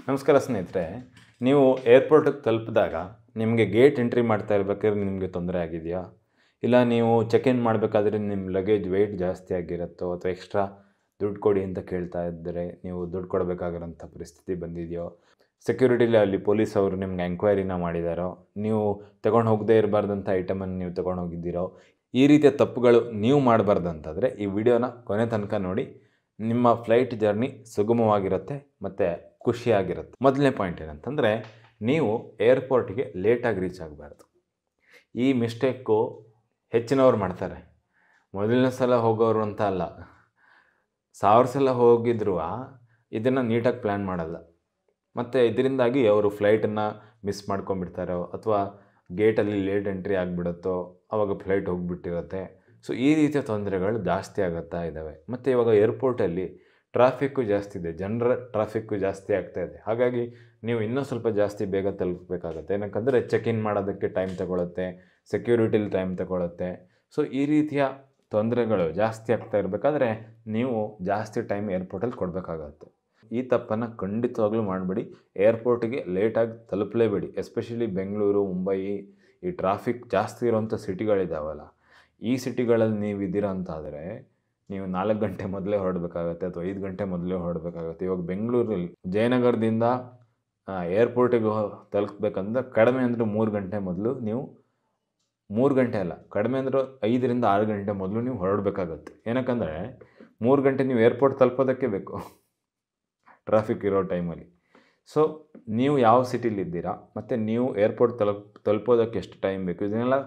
ನಮಸ್ಕಾರ ಸ್ನೇಹಿತರೆ. ನೀವು ಏರ್ಪೋರ್ಟಿಗೆ ತಲುಪಿದಾಗ ನಿಮಗೆ ಗೇಟ್ ಎಂಟ್ರಿ ಮಾಡ್ತಾ ಇರ್ಬೇಕಾದ್ರೆ ನಿಮಗೆ ತೊಂದರೆ ಆಗಿದೆಯಾ? ಇಲ್ಲ ನೀವು ಚೆಕ್ ಇನ್ ಮಾಡಬೇಕಾದ್ರೆ ನಿಮ್ಮ ಲಗೇಜ್ ವೆಯ್ಟ್ ಜಾಸ್ತಿ ಆಗಿರುತ್ತೋ ಅಥವಾ ಎಕ್ಸ್ಟ್ರಾ ದುಡ್ಡು ಕೊಡಿ ಅಂತ ಕೇಳ್ತಾ ಇದ್ದರೆ ನೀವು ದುಡ್ಡು ಕೊಡಬೇಕಾಗಿರೋಂಥ ಪರಿಸ್ಥಿತಿ ಬಂದಿದೆಯೋ? ಸೆಕ್ಯೂರಿಟಿಲಿ ಅಲ್ಲಿ ಪೊಲೀಸ್ ಅವರು ನಿಮ್ಗೆ ಎಂಕ್ವೈರಿನ ಮಾಡಿದಾರೋ? ನೀವು ತಗೊಂಡು ಹೋಗದೇ ಇರಬಾರ್ದಂಥ ಐಟಮನ್ನು ನೀವು ತೊಗೊಂಡು ಹೋಗಿದ್ದೀರೋ? ಈ ರೀತಿಯ ತಪ್ಪುಗಳು ನೀವು ಮಾಡಬಾರ್ದಂತಾದರೆ ಈ ವಿಡಿಯೋನ ಕೊನೆ ತನಕ ನೋಡಿ. ನಿಮ್ಮ ಫ್ಲೈಟ್ ಜರ್ನಿ ಸುಗಮವಾಗಿರುತ್ತೆ ಮತ್ತು ಖುಷಿಯಾಗಿರುತ್ತೆ. ಮೊದಲನೇ ಪಾಯಿಂಟ್ ಏನಂತಂದರೆ, ನೀವು ಏರ್ಪೋರ್ಟಿಗೆ ಲೇಟಾಗಿ ರೀಚ್ ಆಗಬಾರ್ದು. ಈ ಮಿಸ್ಟೇಕು ಹೆಚ್ಚಿನವ್ರು ಮಾಡ್ತಾರೆ. ಮೊದಲನೇ ಸಲ ಹೋಗೋರು ಅಂತ ಅಲ್ಲ, 1000 ಸಲ ಹೋಗಿದ್ರು ಇದನ್ನು ನೀಟಾಗಿ ಪ್ಲ್ಯಾನ್ ಮಾಡಲ್ಲ. ಮತ್ತು ಇದರಿಂದಾಗಿ ಅವರು ಫ್ಲೈಟನ್ನು ಮಿಸ್ ಮಾಡ್ಕೊಂಡ್ಬಿಡ್ತಾರೋ ಅಥವಾ ಗೇಟಲ್ಲಿ ಲೇಟ್ ಎಂಟ್ರಿ ಆಗಿಬಿಡುತ್ತೋ, ಆವಾಗ ಫ್ಲೈಟ್ ಹೋಗಿಬಿಟ್ಟಿರುತ್ತೆ. ಸೊ ಈ ರೀತಿಯ ತೊಂದರೆಗಳು ಜಾಸ್ತಿ ಆಗುತ್ತಾ ಇದ್ದಾವೆ. ಮತ್ತು ಇವಾಗ ಏರ್ಪೋರ್ಟಲ್ಲಿ ಟ್ರಾಫಿಕ್ಕು ಜಾಸ್ತಿ ಇದೆ, ಜನರ ಟ್ರಾಫಿಕ್ಕು ಜಾಸ್ತಿ ಆಗ್ತಾಯಿದೆ. ಹಾಗಾಗಿ ನೀವು ಇನ್ನೂ ಸ್ವಲ್ಪ ಜಾಸ್ತಿ ಬೇಗ ತಲುಪಬೇಕಾಗತ್ತೆ. ಏನಕ್ಕಂದರೆ ಚೆಕ್ ಇನ್ ಮಾಡೋದಕ್ಕೆ ಟೈಮ್ ತಗೊಳುತ್ತೆ, ಸೆಕ್ಯೂರಿಟಿಲಿ ಟೈಮ್ ತಗೊಳುತ್ತೆ. ಸೊ ಈ ರೀತಿಯ ತೊಂದರೆಗಳು ಜಾಸ್ತಿ ಆಗ್ತಾ ಇರಬೇಕಾದ್ರೆ ನೀವು ಜಾಸ್ತಿ ಟೈಮ್ ಏರ್ಪೋರ್ಟಲ್ಲಿ ಕೊಡಬೇಕಾಗತ್ತೆ. ಈ ತಪ್ಪನ್ನು ಖಂಡಿತವಾಗ್ಲೂ ಮಾಡಬೇಡಿ. ಏರ್ಪೋರ್ಟಿಗೆ ಲೇಟಾಗಿ ತಲುಪಲೇಬೇಡಿ. ಎಸ್ಪೆಷಲಿ ಬೆಂಗಳೂರು, ಮುಂಬೈ, ಈ ಟ್ರಾಫಿಕ್ ಜಾಸ್ತಿ ಇರೋಂಥ ಸಿಟಿಗಳಿದ್ದಾವಲ್ಲ, ಈ ಸಿಟಿಗಳಲ್ಲಿ ನೀವು ಇದ್ದೀರಾ ಅಂತಾದರೆ ನೀವು 4 ಗಂಟೆ ಮೊದಲೇ ಹೊರಡಬೇಕಾಗತ್ತೆ ಅಥವಾ 5 ಗಂಟೆ ಮೊದಲೇ ಹೊರಡಬೇಕಾಗತ್ತೆ. ಇವಾಗ ಬೆಂಗಳೂರಲ್ಲಿ ಜಯನಗರದಿಂದ ಏರ್ಪೋರ್ಟಿಗೆ ತಲುಪಬೇಕಂದ್ರೆ ಕಡಿಮೆ ಅಂದರೆ 3 ಗಂಟೆ ಮೊದಲು ನೀವು 3 ಗಂಟೆ ಅಲ್ಲ, ಕಡಿಮೆ ಅಂದರೆ 5ರಿಂದ 6 ಗಂಟೆ ಮೊದಲು ನೀವು ಹೊರಡಬೇಕಾಗತ್ತೆ. ಏನಕ್ಕಂದರೆ 3 ಗಂಟೆ ನೀವು ಏರ್ಪೋರ್ಟ್ ತಲುಪೋದಕ್ಕೆ ಬೇಕು ಟ್ರಾಫಿಕ್ ಇರೋ ಟೈಮಲ್ಲಿ. ಸೊ ನೀವು ಯಾವ ಸಿಟಿಲಿದ್ದೀರಾ ಮತ್ತು ನೀವು ಏರ್ಪೋರ್ಟ್ ತಲುಪೋದಕ್ಕೆ ಎಷ್ಟು ಟೈಮ್ ಬೇಕು, ಇದನ್ನೆಲ್ಲ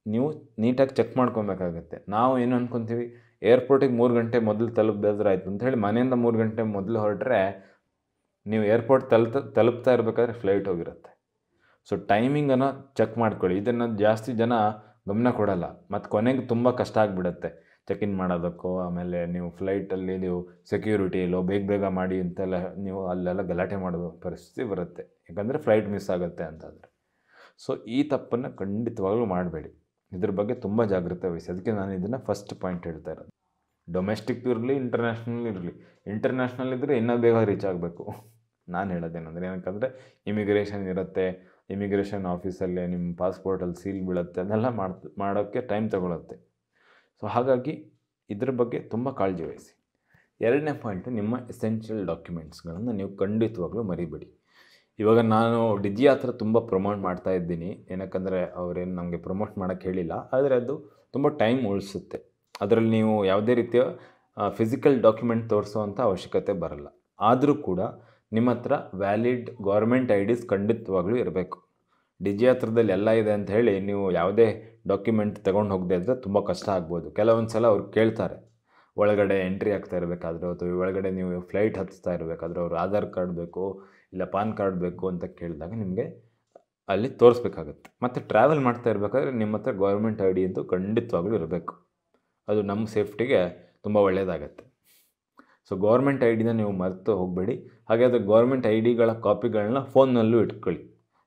ನೀವು ನೀಟಾಗಿ ಚೆಕ್ ಮಾಡ್ಕೊಬೇಕಾಗತ್ತೆ. ನಾವು ಏನು ಅಂದ್ಕೊತೀವಿ, ಏರ್ಪೋರ್ಟಿಗೆ 3 ಗಂಟೆ ಮೊದಲು ತಲುಪಿದ್ರೆ ಆಯಿತು ಅಂತ ಹೇಳಿ ಮನೆಯಿಂದ 3 ಗಂಟೆ ಮೊದಲು ಹೊರಟ್ರೆ ನೀವು ಏರ್ಪೋರ್ಟ್ ತಲುಪ್ತಾ ಇರಬೇಕಾದ್ರೆ ಫ್ಲೈಟ್ ಹೋಗಿರುತ್ತೆ. ಸೊ ಟೈಮಿಂಗನ್ನು ಚೆಕ್ ಮಾಡ್ಕೊಳ್ಳಿ. ಇದನ್ನು ಜಾಸ್ತಿ ಜನ ಗಮನ ಕೊಡೋಲ್ಲ ಮತ್ತು ಕೊನೆಗೆ ತುಂಬ ಕಷ್ಟ ಆಗಿಬಿಡುತ್ತೆ ಚೆಕ್ ಇನ್ ಮಾಡೋದಕ್ಕೋ. ಆಮೇಲೆ ನೀವು ಫ್ಲೈಟಲ್ಲಿ ನೀವು ಸೆಕ್ಯೂರಿಟಿಯಲ್ಲೋ ಬೇಗ ಮಾಡಿ ಅಂತೆಲ್ಲ ನೀವು ಅಲ್ಲೆಲ್ಲ ಗಲಾಟೆ ಮಾಡೋ ಪರಿಸ್ಥಿತಿ ಬರುತ್ತೆ, ಯಾಕಂದರೆ ಫ್ಲೈಟ್ ಮಿಸ್ ಆಗುತ್ತೆ ಅಂತಾದರೆ. ಸೊ ಈ ತಪ್ಪನ್ನು ಖಂಡಿತವಾಗ್ಲೂ ಮಾಡಬೇಡಿ. ಇದ್ರ ಬಗ್ಗೆ ತುಂಬ ಜಾಗ್ರತೆ ವಹಿಸಿ. ಅದಕ್ಕೆ ನಾನು ಇದನ್ನು ಫಸ್ಟ್ ಪಾಯಿಂಟ್ ಹೇಳ್ತಾ ಇರೋದು. ಡೊಮೆಸ್ಟಿಕ್ ಇರಲಿ, ಇಂಟರ್ನ್ಯಾಷನಲ್ ಇರಲಿ. ಇಂಟರ್ನ್ಯಾಷನಲ್ ಇದ್ದರೆ ಇನ್ನೂ ಬೇಗ ರೀಚ್ ಆಗಬೇಕು. ನಾನು ಹೇಳೋದೇನೆಂದರೆ, ಏನಕ್ಕಂದರೆ ಇಮಿಗ್ರೇಷನ್ ಇರುತ್ತೆ, ಇಮಿಗ್ರೇಷನ್ ಆಫೀಸಲ್ಲೇ ನಿಮ್ಮ ಪಾಸ್ಪೋರ್ಟಲ್ಲಿ ಸೀಲ್ ಬೀಳುತ್ತೆ, ಅದನ್ನೆಲ್ಲ ಮಾಡೋಕ್ಕೆ ಟೈಮ್ ತಗೊಳುತ್ತೆ. ಸೊ ಹಾಗಾಗಿ ಇದ್ರ ಬಗ್ಗೆ ತುಂಬ ಕಾಳಜಿ ವಹಿಸಿ. ಎರಡನೇ ಪಾಯಿಂಟು, ನಿಮ್ಮ ಎಸೆನ್ಷಿಯಲ್ ಡಾಕ್ಯುಮೆಂಟ್ಸ್ಗಳನ್ನು ನೀವು ಖಂಡಿತವಾಗ್ಲೂ ಮರಿಬೇಡಿ. ಇವಾಗ ನಾನು ಡಿಜಿ ಹತ್ರ ತುಂಬ ಪ್ರಮೋಟ್ ಮಾಡ್ತಾ ಇದ್ದೀನಿ, ಏನಕ್ಕಂದರೆ ಅವರೇನು ನಮಗೆ ಪ್ರಮೋಟ್ ಮಾಡೋಕ್ಕೆ ಹೇಳಿಲ್ಲ, ಆದರೆ ಅದು ತುಂಬ ಟೈಮ್ ಉಳಿಸುತ್ತೆ. ಅದರಲ್ಲಿ ನೀವು ಯಾವುದೇ ರೀತಿಯ ಫಿಸಿಕಲ್ ಡಾಕ್ಯುಮೆಂಟ್ ತೋರಿಸೋವಂಥ ಅವಶ್ಯಕತೆ ಬರಲ್ಲ. ಆದರೂ ಕೂಡ ನಿಮ್ಮ ಹತ್ರ ವ್ಯಾಲಿಡ್ ಗೌರ್ಮೆಂಟ್ IDs ಖಂಡಿತವಾಗ್ಲೂ ಇರಬೇಕು. ಡಿಜಿ ಹತ್ರದಲ್ಲಿ ಎಲ್ಲ ಇದೆ ಅಂತ ಹೇಳಿ ನೀವು ಯಾವುದೇ ಡಾಕ್ಯುಮೆಂಟ್ ತೊಗೊಂಡು ಹೋಗದೆ ಇದ್ದರೆ ತುಂಬ ಕಷ್ಟ ಆಗ್ಬೋದು. ಕೆಲವೊಂದು ಸಲ ಅವ್ರು ಕೇಳ್ತಾರೆ, ಒಳಗಡೆ ಎಂಟ್ರಿ ಆಗ್ತಾ ಇರಬೇಕಾದ್ರೆ ಅಥವಾ ಒಳಗಡೆ ನೀವು ಫ್ಲೈಟ್ ಹತ್ತಿಸ್ತಾ ಇರಬೇಕಾದ್ರೆ ಅವರು ಆಧಾರ್ ಕಾರ್ಡ್ ಬೇಕು, ಇಲ್ಲ ಪಾನ್ ಕಾರ್ಡ್ ಬೇಕು ಅಂತ ಕೇಳಿದಾಗ ನಿಮಗೆ ಅಲ್ಲಿ ತೋರಿಸ್ಬೇಕಾಗತ್ತೆ. ಮತ್ತು ಟ್ರಾವೆಲ್ ಮಾಡ್ತಾ ಇರಬೇಕಾದ್ರೆ ನಿಮ್ಮ ಹತ್ರ ಗೌರ್ಮೆಂಟ್ ID ಅಂತೂ ಖಂಡಿತವಾಗ್ಲೂ ಇರಬೇಕು. ಅದು ನಮ್ಮ ಸೇಫ್ಟಿಗೆ ತುಂಬ ಒಳ್ಳೆಯದಾಗತ್ತೆ. ಸೊ ಗೌರ್ಮೆಂಟ್ IDನ ನೀವು ಮರೆತು ಹೋಗಬೇಡಿ. ಹಾಗೆ ಅದು ಗೌರ್ಮೆಂಟ್ IDಗಳ ಕಾಪಿಗಳನ್ನ ಫೋನ್ನಲ್ಲೂ ಇಟ್ಕೊಳ್ಳಿ.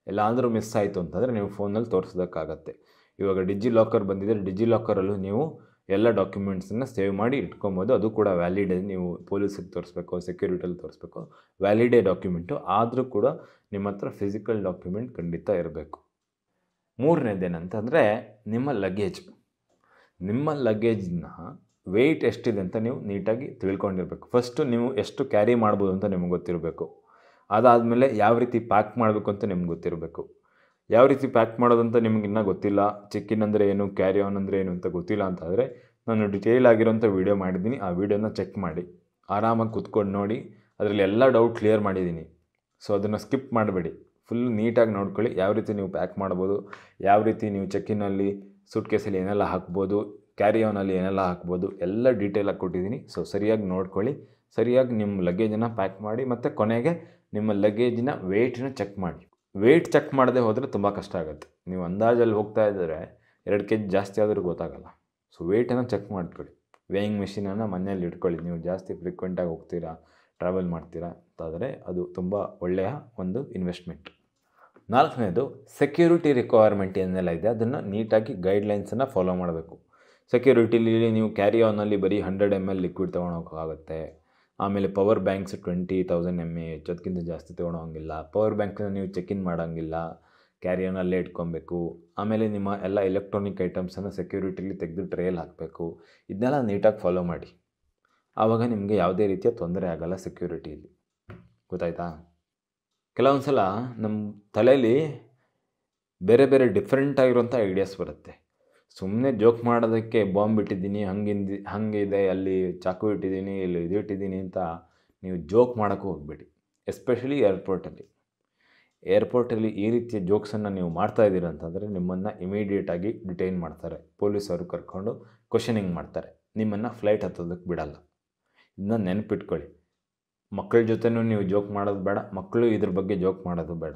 ಎಲ್ಲಾದರೂ ಮಿಸ್ ಆಯಿತು ಅಂತಂದರೆ ನೀವು ಫೋನಲ್ಲಿ ತೋರಿಸೋದಕ್ಕಾಗತ್ತೆ. ಇವಾಗ ಡಿಜಿ ಲಾಕರ್ ಬಂದಿದೆ, ಡಿಜಿ ಲಾಕರಲ್ಲೂ ನೀವು ಎಲ್ಲ ಡಾಕ್ಯುಮೆಂಟ್ಸನ್ನು ಸೇವ್ ಮಾಡಿ ಇಟ್ಕೊಬೋದು. ಅದು ಕೂಡ ವ್ಯಾಲಿಡೇ. ನೀವು ಪೊಲೀಸಿಗೆ ತೋರಿಸ್ಬೇಕು, ಸೆಕ್ಯೂರಿಟಿಯಲ್ಲಿ ತೋರಿಸ್ಬೇಕು, ವ್ಯಾಲಿಡೇ ಡಾಕ್ಯುಮೆಂಟು. ಆದರೂ ಕೂಡ ನಿಮ್ಮ ಹತ್ರ ಫಿಸಿಕಲ್ ಡಾಕ್ಯುಮೆಂಟ್ ಖಂಡಿತ ಇರಬೇಕು. ಮೂರನೇದೇನಂತಂದರೆ ನಿಮ್ಮ ಲಗೇಜ್. ನಿಮ್ಮ ಲಗೇಜ್ನ ವೆಯ್ಟ್ ಎಷ್ಟಿದೆ ಅಂತ ನೀವು ನೀಟಾಗಿ ತಿಳ್ಕೊಂಡಿರಬೇಕು. ಫಸ್ಟು ನೀವು ಎಷ್ಟು ಕ್ಯಾರಿ ಮಾಡ್ಬೋದು ಅಂತ ನಿಮ್ಗೆ ಗೊತ್ತಿರಬೇಕು. ಅದಾದಮೇಲೆ ಯಾವ ರೀತಿ ಪ್ಯಾಕ್ ಮಾಡಬೇಕು ಅಂತ ನಿಮ್ಗೆ ಗೊತ್ತಿರಬೇಕು. ಯಾವ ರೀತಿ ಪ್ಯಾಕ್ ಮಾಡೋದಂತ ನಿಮ್ಗೆ ಇನ್ನೂ ಗೊತ್ತಿಲ್ಲ, ಚೆಕ್ ಇನ್ ಅಂದರೆ ಏನು, ಕ್ಯಾರಿ ಆನ್ ಅಂದರೆ ಏನು ಅಂತ ಗೊತ್ತಿಲ್ಲ ಅಂತಾದರೆ ನಾನು ಡಿಟೇಲ್ ಆಗಿರೋಂಥ ವೀಡಿಯೋ ಮಾಡಿದ್ದೀನಿ. ಆ ವೀಡಿಯೋನ ಚೆಕ್ ಮಾಡಿ ಆರಾಮಾಗಿ ಕೂತ್ಕೊಂಡು ನೋಡಿ. ಅದರಲ್ಲಿ ಎಲ್ಲ ಡೌಟ್ ಕ್ಲಿಯರ್ ಮಾಡಿದ್ದೀನಿ. ಸೊ ಅದನ್ನು ಸ್ಕಿಪ್ ಮಾಡಬೇಡಿ, ಫುಲ್ ನೀಟಾಗಿ ನೋಡ್ಕೊಳ್ಳಿ. ಯಾವ ರೀತಿ ನೀವು ಪ್ಯಾಕ್ ಮಾಡ್ಬೋದು, ಯಾವ ರೀತಿ ನೀವು ಚೆಕ್ ಇನ್ನಲ್ಲಿ ಸೂಟ್ ಕೇಸಲ್ಲಿ ಏನೆಲ್ಲ ಹಾಕ್ಬೋದು, ಕ್ಯಾರಿ ಆನಲ್ಲಿ ಏನೆಲ್ಲ ಹಾಕ್ಬೋದು, ಎಲ್ಲ ಡೀಟೇಲಾಗಿ ಕೊಟ್ಟಿದ್ದೀನಿ. ಸೊ ಸರಿಯಾಗಿ ನೋಡ್ಕೊಳ್ಳಿ, ಸರಿಯಾಗಿ ನಿಮ್ಮ ಲಗೇಜನ್ನು ಪ್ಯಾಕ್ ಮಾಡಿ. ಮತ್ತು ಕೊನೆಗೆ ನಿಮ್ಮ ಲಗೇಜಿನ ವೆಯ್ಟನ್ನ ಚೆಕ್ ಮಾಡಿ. ವೆಯ್ಟ್ ಚೆಕ್ ಮಾಡದೆ ಹೋದರೆ ತುಂಬ ಕಷ್ಟ ಆಗುತ್ತೆ. ನೀವು ಅಂದಾಜಲ್ಲಿ ಹೋಗ್ತಾ ಇದ್ದರೆ 2 kg ಜಾಸ್ತಿ ಆದರೂ ಗೊತ್ತಾಗಲ್ಲ. ಸೊ ವೆಯ್ಟನ್ನು ಚೆಕ್ ಮಾಡ್ಕೊಳ್ಳಿ. ವೇಯಿಂಗ್ ಮಿಷಿನನ್ನು ಮನೆಯಲ್ಲಿ ಇಟ್ಕೊಳ್ಳಿ. ನೀವು ಜಾಸ್ತಿ ಫ್ರೀಕ್ವೆಂಟಾಗಿ ಹೋಗ್ತೀರಾ, ಟ್ರಾವೆಲ್ ಮಾಡ್ತೀರಾ ಅಂತಾದರೆ ಅದು ತುಂಬ ಒಳ್ಳೆಯ ಒಂದು ಇನ್ವೆಸ್ಟ್ಮೆಂಟ್. ನಾಲ್ಕನೇದು, ಸೆಕ್ಯೂರಿಟಿ ರಿಕ್ವೈರ್ಮೆಂಟ್ ಏನೆಲ್ಲ ಇದೆ ಅದನ್ನು ನೀಟಾಗಿ ಗೈಡ್ಲೈನ್ಸನ್ನು ಫಾಲೋ ಮಾಡಬೇಕು. ಸೆಕ್ಯೂರಿಟಿಲಿ ನೀವು ಕ್ಯಾರಿ ಆನಲ್ಲಿ ಬರೀ 100 ml ಲಿಕ್ವಿಡ್ ತೊಗೊಳೋಕ್ಕಾಗುತ್ತೆ, ಆಮೇಲೆ ಪವರ್ ಬ್ಯಾಂಕ್ಸ್ 20,000 mAh ಅದಕ್ಕಿಂತ ಜಾಸ್ತಿ ತೊಗೊಳೋಂಗಿಲ್ಲ. ಪವರ್ ಬ್ಯಾಂಕ್ನ ನೀವು ಚೆಕ್ ಮಾಡೋಂಗಿಲ್ಲ, ಕ್ಯಾರಿಯರ್ನಲ್ಲೇ ಇಟ್ಕೊಬೇಕು. ಆಮೇಲೆ ನಿಮ್ಮ ಎಲ್ಲ ಎಲೆಕ್ಟ್ರಾನಿಕ್ ಐಟಮ್ಸನ್ನು ಸೆಕ್ಯೂರಿಟಿಲಿ ತೆಗೆದು ಟ್ರೇಯಲ್ಲಿ ಹಾಕಬೇಕು. ಇದನ್ನೆಲ್ಲ ನೀಟಾಗಿ ಫಾಲೋ ಮಾಡಿ. ಆವಾಗ ನಿಮಗೆ ಯಾವುದೇ ರೀತಿಯ ತೊಂದರೆ ಆಗೋಲ್ಲ ಸೆಕ್ಯೂರಿಟಿಯಲ್ಲಿ. ಗೊತ್ತಾಯ್ತಾ? ಕೆಲವೊಂದು ಸಲ ನಮ್ಮ ತಲೆಯಲ್ಲಿ ಬೇರೆ ಬೇರೆ ಡಿಫ್ರೆಂಟ್ ಆಗಿರೋಂಥ ಐಡಿಯಾಸ್ ಬರುತ್ತೆ. ಸುಮ್ಮನೆ ಜೋಕ್ ಮಾಡೋದಕ್ಕೆ ಬಾಂಬ್ ಇಟ್ಟಿದ್ದೀನಿ, ಹಂಗಿದೆ, ಅಲ್ಲಿ ಚಾಕು ಇಟ್ಟಿದ್ದೀನಿ, ಇಲ್ಲಿ ಇದು ಇಟ್ಟಿದ್ದೀನಿ ಅಂತ ನೀವು ಜೋಕ್ ಮಾಡೋಕ್ಕೂ ಹೋಗಬೇಡಿ. ಎಸ್ಪೆಷಲಿ ಏರ್ಪೋರ್ಟಲ್ಲಿ ಈ ರೀತಿಯ ಜೋಕ್ಸನ್ನು ನೀವು ಮಾಡ್ತಾಯಿದ್ದೀರ ಅಂತಂದರೆ ನಿಮ್ಮನ್ನು ಇಮಿಡಿಯೇಟಾಗಿ ಡಿಟೈನ್ ಮಾಡ್ತಾರೆ. ಪೊಲೀಸವರು ಕರ್ಕೊಂಡು ಕ್ವಶನಿಂಗ್ ಮಾಡ್ತಾರೆ. ನಿಮ್ಮನ್ನು ಫ್ಲೈಟ್ ಹತ್ತೋದಕ್ಕೆ ಬಿಡಲ್ಲ. ಇದನ್ನ ನೆನಪಿಟ್ಕೊಳ್ಳಿ. ಮಕ್ಕಳ ಜೊತೆನೂ ನೀವು ಜೋಕ್ ಮಾಡೋದು ಬೇಡ, ಮಕ್ಕಳು ಇದ್ರ ಬಗ್ಗೆ ಜೋಕ್ ಮಾಡೋದು ಬೇಡ.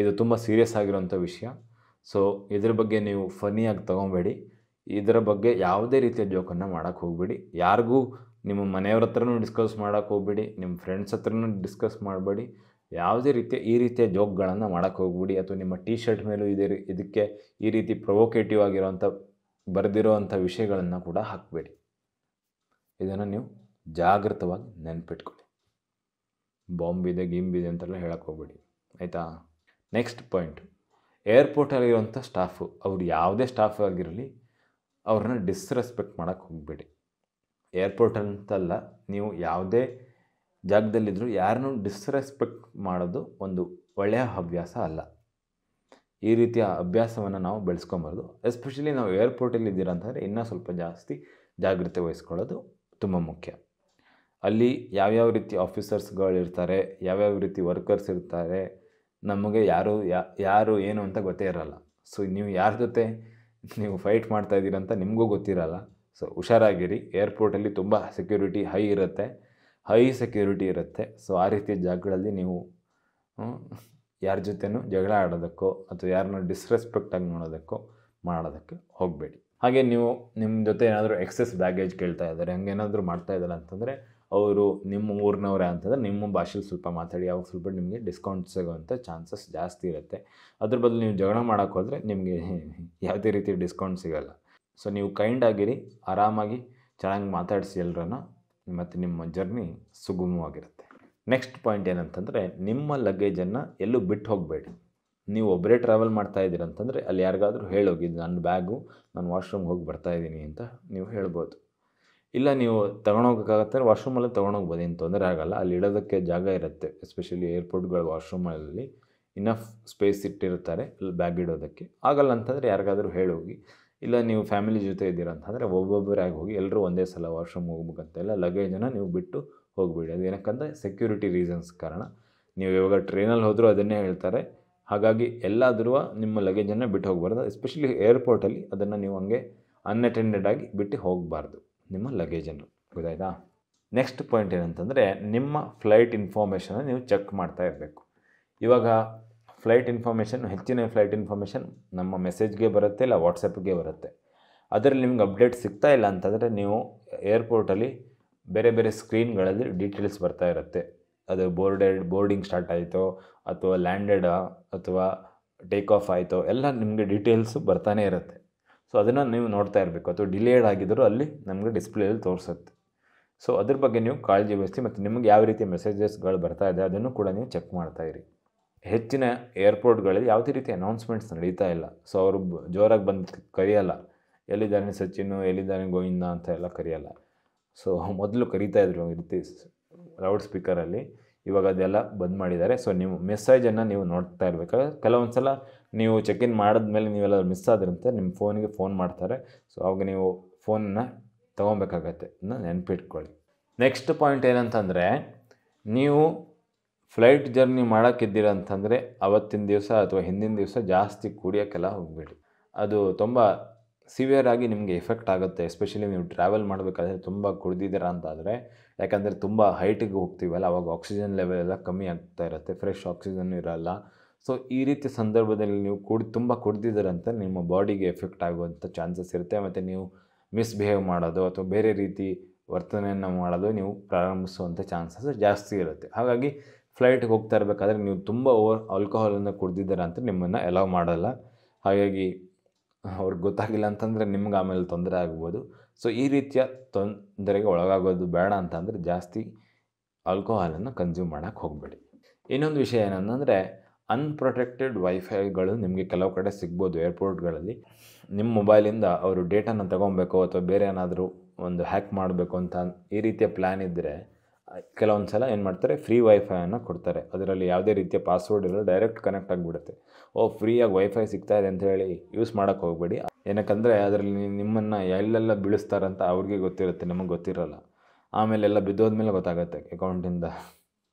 ಇದು ತುಂಬ ಸೀರಿಯಸ್ ಆಗಿರೋಂಥ ವಿಷಯ. ಸೊ ಇದ್ರ ಬಗ್ಗೆ ನೀವು ಫನ್ನಿಯಾಗಿ ತೊಗೊಬೇಡಿ. ಇದರ ಬಗ್ಗೆ ಯಾವುದೇ ರೀತಿಯ ಜೋಕನ್ನು ಮಾಡೋಕ್ಕೆ ಹೋಗಬೇಡಿ. ಯಾರಿಗೂ ನಿಮ್ಮ ಮನೆಯವ್ರ ಹತ್ರನೂ ಡಿಸ್ಕಸ್ ಮಾಡೋಕ್ಕೆ ಹೋಗಬೇಡಿ, ನಿಮ್ಮ ಫ್ರೆಂಡ್ಸ್ ಹತ್ರನೂ ಡಿಸ್ಕಸ್ ಮಾಡಬೇಡಿ. ಯಾವುದೇ ರೀತಿಯ ಈ ರೀತಿಯ ಜೋಕ್ಗಳನ್ನು ಮಾಡೋಕ್ಕೆ ಹೋಗ್ಬೇಡಿ. ಅಥವಾ ನಿಮ್ಮ ಟೀ ಶರ್ಟ್ ಮೇಲೂ ಇದಕ್ಕೆ ಈ ರೀತಿ ಪ್ರೊವೊಕೇಟಿವ್ ಆಗಿರೋಂಥ ಬರೆದಿರೋವಂಥ ವಿಷಯಗಳನ್ನು ಕೂಡ ಹಾಕಬೇಡಿ. ಇದನ್ನು ನೀವು ಜಾಗೃತವಾಗಿ ನೆನಪಿಟ್ಕೊಳ್ಳಿ. ಬಾಂಬಿದೆ ಗಿಂಬಿದೆ ಅಂತೆಲ್ಲ ಹೇಳಕ್ಕೆ ಹೋಗ್ಬೇಡಿ, ಆಯಿತಾ? ನೆಕ್ಸ್ಟ್ ಪಾಯಿಂಟ್, ಏರ್ಪೋರ್ಟಲ್ಲಿರುವಂಥ ಸ್ಟಾಫು, ಅವ್ರು ಯಾವುದೇ ಸ್ಟಾಫ್ ಆಗಿರಲಿ, ಅವ್ರನ್ನ ಡಿಸ್ರೆಸ್ಪೆಕ್ಟ್ ಮಾಡೋಕ್ಕೆ ಹೋಗಬೇಡಿ. ಏರ್ಪೋರ್ಟ್ ಅಂತಲ್ಲ, ನೀವು ಯಾವುದೇ ಜಾಗದಲ್ಲಿದ್ದರೂ ಯಾರನ್ನೂ ಡಿಸ್ರೆಸ್ಪೆಕ್ಟ್ ಮಾಡೋದು ಒಂದು ಒಳ್ಳೆಯ ಹವ್ಯಾಸ ಅಲ್ಲ. ಈ ರೀತಿಯ ಅಭ್ಯಾಸವನ್ನು ನಾವು ಬೆಳೆಸ್ಕೊಬಾರ್ದು. ಎಸ್ಪೆಷಲಿ ನಾವು ಏರ್ಪೋರ್ಟಲ್ಲಿ ಇದ್ದೀರ ಅಂತಂದರೆ ಇನ್ನೂ ಸ್ವಲ್ಪ ಜಾಸ್ತಿ ಜಾಗ್ರತೆ ವಹಿಸ್ಕೊಳ್ಳೋದು ತುಂಬ ಮುಖ್ಯ. ಅಲ್ಲಿ ಯಾವ್ಯಾವ ರೀತಿ ಆಫೀಸರ್ಸ್ಗಳಿರ್ತಾರೆ, ಯಾವ್ಯಾವ ರೀತಿ ವರ್ಕರ್ಸ್ ಇರ್ತಾರೆ, ನಮಗೆ ಯಾರು ಏನು ಅಂತ ಗೊತ್ತೇ ಇರೋಲ್ಲ. ಸೊ ನೀವು ಯಾರ ಜೊತೆ ನೀವು ಫೈಟ್ ಮಾಡ್ತಾಯಿದ್ದೀರ ಅಂತ ನಿಮಗೂ ಗೊತ್ತಿರಲ್ಲ. ಸೊ ಹುಷಾರಾಗಿರಿ. ಏರ್ಪೋರ್ಟಲ್ಲಿ ತುಂಬ ಸೆಕ್ಯೂರಿಟಿ ಹೈ ಸೆಕ್ಯೂರಿಟಿ ಇರುತ್ತೆ. ಸೊ ಆ ರೀತಿಯ ಜಾಗಗಳಲ್ಲಿ ನೀವು ಯಾರ ಜೊತೆನೂ ಜಗಳ ಆಡೋದಕ್ಕೋ ಅಥವಾ ಯಾರನ್ನ ಡಿಸ್ರೆಸ್ಪೆಕ್ಟಾಗಿ ಮಾಡೋದಕ್ಕೆ ಹೋಗಬೇಡಿ. ಹಾಗೆ ನೀವು ನಿಮ್ಮ ಜೊತೆ ಏನಾದರೂ ಎಕ್ಸೆಸ್ ಬ್ಯಾಗೇಜ್ ಕೇಳ್ತಾ ಇದ್ದಾರೆ, ಹಂಗೇನಾದರೂ ಮಾಡ್ತಾ ಇದ್ದಾರೆ ಅಂತಂದರೆ ಅವರು ನಿಮ್ಮ ಊರಿನವರೇ ಅಂತಂದರೆ ನಿಮ್ಮ ಭಾಷೆಲಿ ಸ್ವಲ್ಪ ಮಾತಾಡಿ. ಅವಾಗ ಸ್ವಲ್ಪ ನಿಮಗೆ ಡಿಸ್ಕೌಂಟ್ ಸಿಗೋವಂಥ ಚಾನ್ಸಸ್ ಜಾಸ್ತಿ ಇರುತ್ತೆ. ಅದ್ರ ಬದಲು ನೀವು ಜಗಳ ಮಾಡೋಕ್ಕೆ ಹೋದರೆ ನಿಮಗೆ ಯಾವುದೇ ರೀತಿ ಡಿಸ್ಕೌಂಟ್ ಸಿಗೋಲ್ಲ. ಸೊ ನೀವು ಕೈಂಡ್ ಆಗಿರಿ, ಆರಾಮಾಗಿ ಚೆನ್ನಾಗಿ ಮಾತಾಡಿಸಿ ಎಲ್ಲರನ್ನ, ಮತ್ತು ನಿಮ್ಮ ಜರ್ನಿ ಸುಗಮವಾಗಿರುತ್ತೆ. ನೆಕ್ಸ್ಟ್ ಪಾಯಿಂಟ್ ಏನಂತಂದರೆ, ನಿಮ್ಮ ಲಗೇಜನ್ನು ಎಲ್ಲೂ ಬಿಟ್ಟು ಹೋಗಬೇಡಿ. ನೀವು ಒಬ್ಬರೇ ಟ್ರಾವೆಲ್ ಮಾಡ್ತಾ ಇದ್ದೀರ ಅಂತಂದರೆ ಅಲ್ಲಿ ಯಾರಿಗಾದರೂ ಹೇಳೋಗಿ, ನನ್ನ ಬ್ಯಾಗು ನಾನು ವಾಶ್ರೂಮ್ಗೆ ಹೋಗಿ ಬರ್ತಾಯಿದ್ದೀನಿ ಅಂತ ನೀವು ಹೇಳ್ಬೋದು. ಇಲ್ಲ ನೀವು ತೊಗೊಂಡೋಗೋಕ್ಕಾಗತ್ತೆ, ವಾಶ್ರೂಮಲ್ಲೇ ತೊಗೊಂಡೋಗ್ಬೋದು, ಏನು ತೊಂದರೆ ಆಗೋಲ್ಲ. ಅಲ್ಲಿ ಇಡೋದಕ್ಕೆ ಜಾಗ ಇರುತ್ತೆ. ಎಸ್ಪೆಷಲಿ ಏರ್ಪೋರ್ಟ್ಗಳ ವಾಶ್ರೂಮಲ್ಲಿ ಇನಫ್ ಸ್ಪೇಸ್ ಇಟ್ಟಿರ್ತಾರೆ ಅಲ್ಲಿ ಬ್ಯಾಗ್ ಇಡೋದಕ್ಕೆ. ಆಗಲ್ಲ ಅಂತಂದರೆ ಯಾರಿಗಾದರೂ ಹೇಳೋಗಿ. ಇಲ್ಲ ನೀವು ಫ್ಯಾಮಿಲಿ ಜೊತೆ ಇದ್ದೀರ ಅಂತಂದರೆ ಒಬ್ಬೊಬ್ಬರಾಗಿ ಹೋಗಿ, ಎಲ್ಲರೂ ಒಂದೇ ಸಲ ವಾಶ್ರೂಮ್ ಹೋಗ್ಬೇಕಂತ ಇಲ್ಲ, ಲಗೇಜನ್ನು ನೀವು ಬಿಟ್ಟು ಹೋಗಬೇಡಿ. ಅದು ಏನಕ್ಕಂದರೆ ಸೆಕ್ಯೂರಿಟಿ ರೀಸನ್ಸ್ ಕಾರಣ. ನೀವು ಇವಾಗ ಟ್ರೈನಲ್ಲಿ ಹೋದರೂ ಅದನ್ನೇ ಹೇಳ್ತಾರೆ. ಹಾಗಾಗಿ ಎಲ್ಲಾದರೂ ನಿಮ್ಮ ಲಗೇಜನ್ನು ಬಿಟ್ಟು ಹೋಗಬಾರ್ದು. ಎಸ್ಪೆಷಲಿ ಏರ್ಪೋರ್ಟಲ್ಲಿ ಅದನ್ನು ನೀವು ಹಂಗೆ ಅನ್ಅಟೆಂಡೆಡ್ ಆಗಿ ಬಿಟ್ಟು ಹೋಗಬಾರ್ದು ನಿಮ್ಮ ಲಗೇಜನ್ನು. ಗೊತ್ತಾಯ್ತಾ? ನೆಕ್ಸ್ಟ್ ಪಾಯಿಂಟ್ ಏನಂತಂದರೆ, ನಿಮ್ಮ ಫ್ಲೈಟ್ ಇನ್ಫಾರ್ಮೇಷನ್ನ ನೀವು ಚೆಕ್ ಮಾಡ್ತಾ ಇರಬೇಕು. ಇವಾಗ ಹೆಚ್ಚಿನ ಫ್ಲೈಟ್ ಇನ್ಫಾರ್ಮೇಷನ್ ನಮ್ಮ ಮೆಸೇಜ್ಗೆ ಬರುತ್ತೆ, ಇಲ್ಲ ವಾಟ್ಸಪ್ಗೆ ಬರುತ್ತೆ. ಅದರಲ್ಲಿ ನಿಮ್ಗೆ ಅಪ್ಡೇಟ್ ಸಿಗ್ತಾ ಇಲ್ಲ ಅಂತಂದರೆ ನೀವು ಏರ್ಪೋರ್ಟಲ್ಲಿ ಬೇರೆ ಸ್ಕ್ರೀನ್ಗಳಲ್ಲಿ ಡೀಟೇಲ್ಸ್ ಬರ್ತಾ ಇರುತ್ತೆ. ಅದು ಬೋರ್ಡಿಂಗ್ ಸ್ಟಾರ್ಟ್ ಆಯಿತೋ ಅಥವಾ ಲ್ಯಾಂಡೆಡ್ ಅಥವಾ ಟೇಕ್ ಆಫ್ ಆಯಿತೋ ಎಲ್ಲ ನಿಮಗೆ ಡೀಟೇಲ್ಸು ಬರ್ತಾನೆ ಇರುತ್ತೆ. ಸೊ ಅದನ್ನು ನೀವು ನೋಡ್ತಾ ಇರಬೇಕು. ಅಥವಾ ಡಿಲೇಡ್ ಆಗಿದ್ದರೂ ಅಲ್ಲಿ ನಮಗೆ ಡಿಸ್ಪ್ಲೇಯಲ್ಲಿ ತೋರಿಸುತ್ತೆ. ಸೊ ಅದ್ರ ಬಗ್ಗೆ ನೀವು ಕಾಳಜಿ ವಹಿಸಿ, ಮತ್ತು ನಿಮಗೆ ಯಾವ ರೀತಿ ಮೆಸೇಜಸ್ಗಳು ಬರ್ತಾ ಇದೆ ಅದನ್ನು ಕೂಡ ನೀವು ಚೆಕ್ ಮಾಡ್ತಾಯಿರಿ. ಹೆಚ್ಚಿನ ಏರ್ಪೋರ್ಟ್ಗಳಲ್ಲಿ ಯಾವುದೇ ರೀತಿ ಅನೌನ್ಸ್ಮೆಂಟ್ಸ್ ನಡೀತಾ ಇಲ್ಲ. ಸೊ ಅವರು ಜೋರಾಗಿ ಬಂದು ಕರೆಯಲ್ಲ, ಎಲ್ಲಿದ್ದಾನೆ ಸಚಿನು, ಎಲ್ಲಿದ್ದಾನೆ ಗೋವಿಂದ ಅಂತ ಎಲ್ಲ ಕರೆಯಲ್ಲ. ಸೊ ಮೊದಲು ಕರೀತಾಯಿದ್ರು ಈ ರೀತಿ ಲೌಡ್ ಸ್ಪೀಕರಲ್ಲಿ, ಇವಾಗ ಅದೆಲ್ಲ ಬಂದ್ ಮಾಡಿದ್ದಾರೆ. ಸೊ ನೀವು ಮೆಸೇಜನ್ನು ನೀವು ನೋಡ್ತಾ ಇರಬೇಕಾದ್ರೆ ಕೆಲವೊಂದು ಸಲ ನೀವು ಚೆಕ್ ಇನ್ ಮಾಡಿದ್ಮೇಲೆ ನೀವೆಲ್ಲ ಮಿಸ್ ಆದ್ರಂತೆ ನಿಮ್ಮ ಫೋನಿಗೆ ಫೋನ್ ಮಾಡ್ತಾರೆ. ಸೊ ಅವಾಗ ನೀವು ಫೋನನ್ನು ತೊಗೊಬೇಕಾಗತ್ತೆ, ಅದನ್ನ ನೆನಪಿಟ್ಕೊಳ್ಳಿ. ನೆಕ್ಸ್ಟ್ ಪಾಯಿಂಟ್ ಏನಂತಂದರೆ, ನೀವು ಫ್ಲೈಟ್ ಜರ್ನಿ ಮಾಡೋಕ್ಕಿದ್ದೀರ ಅಂತಂದರೆ ಅವತ್ತಿನ ದಿವಸ ಅಥವಾ ಹಿಂದಿನ ದಿವಸ ಜಾಸ್ತಿ ಕುಡಿಯೋಕ್ಕೆಲ್ಲ ಹೋಗಬೇಡಿ. ಅದು ತುಂಬ ಸಿವಿಯರ್ ಆಗಿ ನಿಮಗೆ ಎಫೆಕ್ಟ್ ಆಗುತ್ತೆ. ಎಸ್ಪೆಷಲಿ ನೀವು ಟ್ರಾವೆಲ್ ಮಾಡಬೇಕಾದ್ರೆ ತುಂಬ ಕುಡಿದಿದ್ದೀರಾ ಅಂತಾದರೆ, ಯಾಕಂದರೆ ತುಂಬ ಹೈಟಿಗೆ ಹೋಗ್ತೀವಲ್ಲ, ಆವಾಗ ಆಕ್ಸಿಜನ್ ಲೆವೆಲ್ ಎಲ್ಲ ಕಮ್ಮಿ ಆಗ್ತಾ ಇರುತ್ತೆ, ಫ್ರೆಶ್ ಆಕ್ಸಿಜನ್ ಇರೋಲ್ಲ. ಸೊ ಈ ರೀತಿ ಸಂದರ್ಭದಲ್ಲಿ ನೀವು ತುಂಬ ಕುಡ್ದಿದ್ದೀರಂತ ನಿಮ್ಮ ಬಾಡಿಗೆ ಎಫೆಕ್ಟ್ ಆಗುವಂಥ ಚಾನ್ಸಸ್ ಇರುತ್ತೆ. ಮತ್ತು ನೀವು ಮಿಸ್ಬಿಹೇವ್ ಮಾಡೋದು ಅಥವಾ ಬೇರೆ ರೀತಿ ವರ್ತನೆಯನ್ನು ಮಾಡೋದು ನೀವು ಪ್ರಾರಂಭಿಸುವಂಥ ಚಾನ್ಸಸ್ ಜಾಸ್ತಿ ಇರುತ್ತೆ. ಹಾಗಾಗಿ ಫ್ಲೈಟ್ಗೆ ಹೋಗ್ತಾ ಇರಬೇಕಾದ್ರೆ ನೀವು ತುಂಬ ಆಲ್ಕೋಹಾಲನ್ನು ಕುಡ್ದಿದ್ದೀರ ಅಂತ ನಿಮ್ಮನ್ನು ಅಲೌ ಮಾಡಲ್ಲ. ಹಾಗಾಗಿ ಅವ್ರಿಗೆ ಗೊತ್ತಾಗಿಲ್ಲ ಅಂತಂದರೆ ನಿಮ್ಗೆ ಆಮೇಲೆ ತೊಂದರೆ ಆಗ್ಬೋದು. ಸೊ ಈ ರೀತಿಯ ತೊಂದರೆಗೆ ಒಳಗಾಗೋದು ಬೇಡ ಅಂತಂದರೆ ಜಾಸ್ತಿ ಆಲ್ಕೋಹಾಲನ್ನು ಕನ್ಸ್ಯೂಮ್ ಮಾಡೋಕ್ಕೆ ಹೋಗಬೇಡಿ. ಇನ್ನೊಂದು ವಿಷಯ ಏನಂದರೆ ಅನ್‌ಪ್ರೊಟೆಕ್ಟೆಡ್ ವೈಫೈಗಳು ನಿಮಗೆ ಕೆಲವು ಕಡೆ ಸಿಗ್ಬೋದು ಏರ್ಪೋರ್ಟ್ಗಳಲ್ಲಿ. ನಿಮ್ಮ ಮೊಬೈಲಿಂದ ಅವರು ಡೇಟಾನ ತೊಗೊಬೇಕು ಅಥವಾ ಬೇರೆ ಏನಾದರೂ ಒಂದು ಹ್ಯಾಕ್ ಮಾಡಬೇಕು ಅಂತ ಈ ರೀತಿಯ ಪ್ಲ್ಯಾನ್ ಇದ್ದರೆ ಕೆಲವೊಂದು ಸಲ ಏನು ಮಾಡ್ತಾರೆ, ಫ್ರೀ ವೈಫೈಯನ್ನು ಕೊಡ್ತಾರೆ. ಅದರಲ್ಲಿ ಯಾವುದೇ ರೀತಿಯ ಪಾಸ್ವರ್ಡ್ ಇರಲ್ಲ, ಡೈರೆಕ್ಟ್ ಕನೆಕ್ಟ್ ಆಗಿಬಿಡುತ್ತೆ. ಫ್ರೀಯಾಗಿ ವೈಫೈ ಸಿಗ್ತಾ ಇದೆ ಅಂತ ಹೇಳಿ ಯೂಸ್ ಮಾಡೋಕ್ಕೆ ಹೋಗಬೇಡಿ. ಏನಕ್ಕಂದರೆ ಅದರಲ್ಲಿ ನಿಮ್ಮನ್ನು ಎಲ್ಲೆಲ್ಲ ಬೀಳಿಸ್ತಾರಂತ ಅವ್ರಿಗೆ ಗೊತ್ತಿರುತ್ತೆ, ನಮಗೆ ಗೊತ್ತಿರಲ್ಲ. ಆಮೇಲೆಲ್ಲ ಬಿದ್ದೋದ್ಮೇಲೆ ಗೊತ್ತಾಗುತ್ತೆ ಅಕೌಂಟಿಂದ.